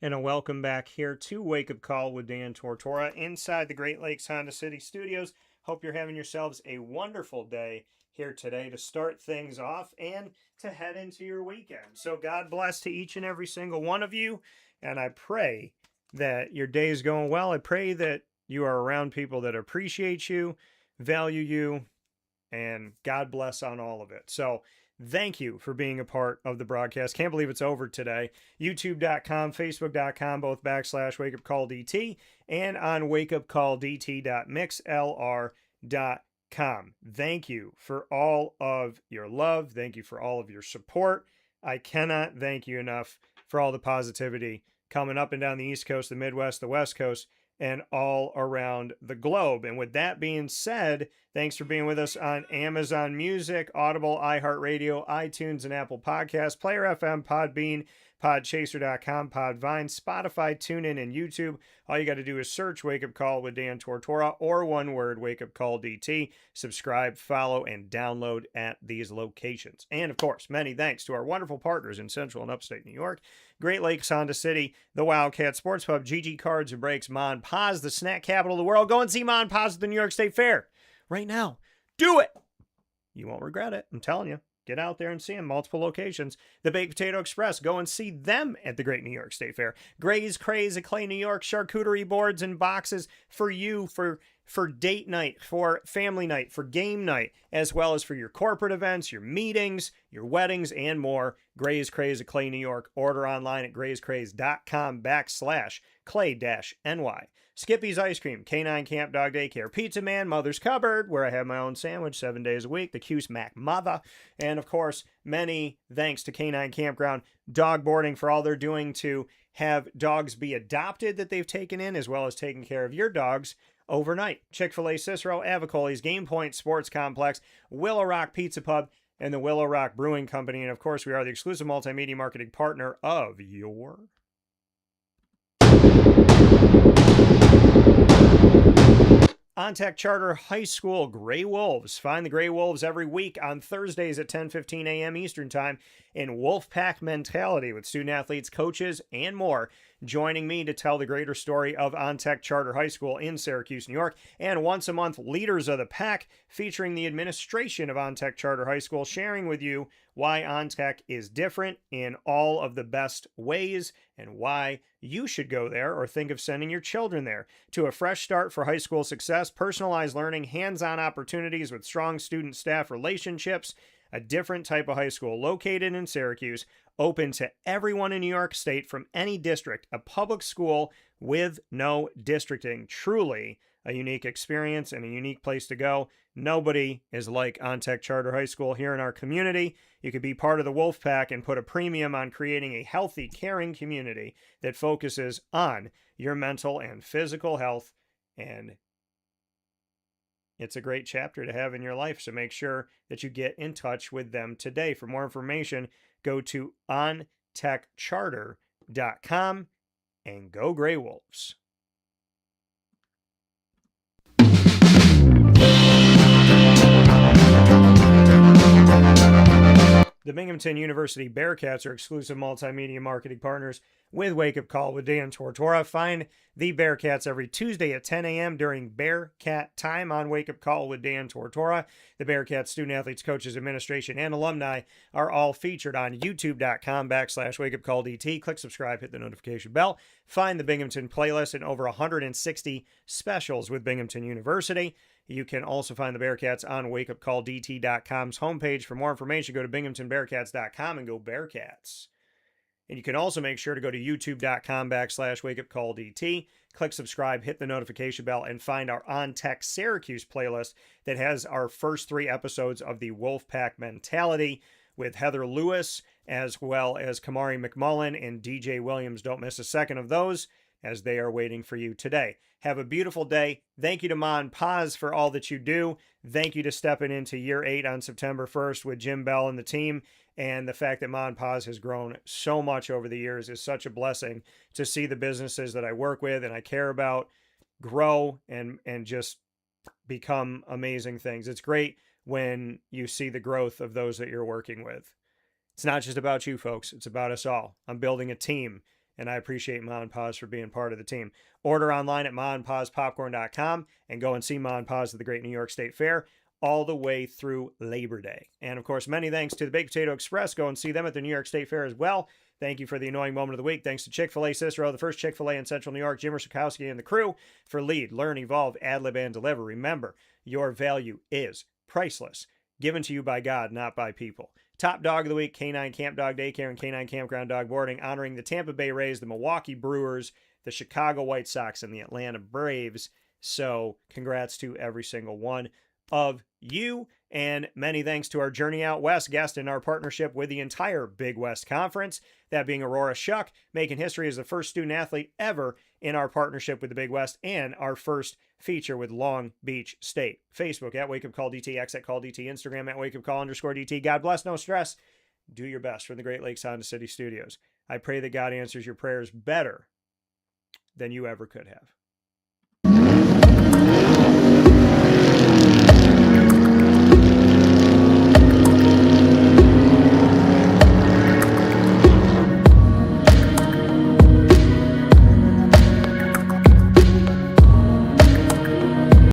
And a welcome back here to Wake Up Call with Dan Tortora inside the Great Lakes Honda City Studios. Hope you're having yourselves a wonderful day here today to start things off and to head into your weekend. So God bless to each and every single one of you. And I pray that your day is going well. I pray that you are around people that appreciate you, value you, and God bless on all of it. So thank you for being a part of the broadcast. Can't believe it's over today. YouTube.com, Facebook.com, both /WakeUpCallDT, and on WakeUpCallDT.mixlr.com. Thank you for all of your love. Thank you for all of your support. I cannot thank you enough for all the positivity coming up and down the East Coast, the Midwest, the West Coast, and all around the globe. And with that being said, thanks for being with us on Amazon Music, Audible, iHeartRadio, iTunes, and Apple Podcasts, Player FM, Podbean, Podchaser.com, Podvine, Spotify, TuneIn, and YouTube. All you got to do is search Wake Up Call with Dan Tortora, or one word, Wake Up Call DT. Subscribe, follow, and download at these locations. And of course, many thanks to our wonderful partners in Central and Upstate New York, Great Lakes Honda City, the Wildcat Sports Pub, GG Cards and Breaks, Mon Paz, the snack capital of the world. Go and see Mon Paz at the New York State Fair right now. Do it. You won't regret it. I'm telling you. Get out there and see them. Multiple locations. The Baked Potato Express. Go and see them at the Great New York State Fair. Gray's Craze at Clay, New York. Charcuterie boards and boxes for you, for date night, for family night, for game night, as well as for your corporate events, your meetings, your weddings, and more. Gray's Craze at Clay, New York. Order online at grayscraze.com/clay-ny. Skippy's Ice Cream, K-9 Kamp Dog Daycare, Pizza Man, Mother's Cupboard, where I have my own sandwich 7 days a week, the Cuse Mac Mother, and of course, many thanks to K-9 Campground Dog Boarding for all they're doing to have dogs be adopted that they've taken in, as well as taking care of your dogs overnight. Chick-fil-A Cicero, Avicoli's, Game Point Sports Complex, Willow Rock Pizza Pub, and the Willow Rock Brewing Company. And of course, we are the exclusive multimedia marketing partner of your Ontech Charter High School Gray Wolves. Find the Gray Wolves every week on Thursdays at 10:15 a.m. Eastern Time in Wolfpack mentality with student athletes, coaches, and more. joining me to tell the greater story of OnTech Charter High School in Syracuse, New York, and once a month, Leaders of the Pack, featuring the administration of OnTech Charter High School, sharing with you why OnTech is different in all of the best ways and why you should go there or think of sending your children there. To a fresh start for high school success, personalized learning, hands-on opportunities with strong student-staff relationships, a different type of high school located in Syracuse, open to everyone in New York State from any district, a public school with no districting. Truly a unique experience and a unique place to go. Nobody is like OnTech Charter High School here in our community. You could be part of the Wolf Pack and put a premium on creating a healthy, caring community that focuses on your mental and physical health, and it's a great chapter to have in your life, so make sure that you get in touch with them today. For more information, go to ontechcharter.com and go Grey Wolves. The Binghamton University Bearcats are exclusive multimedia marketing partners with Wake Up Call with Dan Tortora. Find the Bearcats every Tuesday at 10 a.m. during Bearcat Time on Wake Up Call with Dan Tortora. The Bearcats student athletes, coaches, administration, and alumni are all featured on youtube.com/wakeupcalldt. Click subscribe, hit the notification bell. Find the Binghamton playlist and over 160 specials with Binghamton University. You can also find the Bearcats on wakeupcalldt.com's homepage. For more information, go to binghamtonbearcats.com and go Bearcats. And you can also make sure to go to youtube.com/wakeupcalldt. Click subscribe, hit the notification bell, and find our OnTech Syracuse playlist that has our first 3 episodes of the Wolfpack Mentality with Heather Lewis, as well as Kamari McMullen and DJ Williams. Don't miss a second of those, as they are waiting for you today. Have a beautiful day. Thank you to Ma and Paz for all that you do. Thank you to stepping into year 8 on September 1st with Jim Bell and the team. And the fact that Ma and Paz has grown so much over the years is such a blessing to see the businesses that I work with and I care about grow and just become amazing things. It's great when you see the growth of those that you're working with. It's not just about you folks. It's about us all. I'm building a team, and I appreciate Ma and Paz for being part of the team. Order online at maandpazpopcorn.com and go and see Ma and Paz at the Great New York State Fair all the way through Labor Day. And of course, many thanks to the Baked Potato Express. Go and see them at the New York State Fair as well. Thank you for the annoying moment of the week. Thanks to Chick-fil-A Cicero, the first Chick-fil-A in Central New York, Jimmer Sikowski and the crew for lead, learn, evolve, ad-lib, and deliver. Remember, your value is priceless. Given to you by God, not by people. Top dog of the week, K-9 Kamp Dog Daycare and K-9 Campground Dog Boarding, honoring the Tampa Bay Rays, the Milwaukee Brewers, the Chicago White Sox, and the Atlanta Braves. So congrats to every single one of you. And many thanks to our Journey Out West guest in our partnership with the entire Big West Conference, that being Aurora Schuck, making history as the first student athlete ever in our partnership with the Big West and our first feature with Long Beach State. Facebook at Wake Up Call DT, X at Call DT, Instagram at Wake Up Call _DT. God bless, no stress. Do your best from the Great Lakes Honda City Studios. I pray that God answers your prayers better than you ever could have.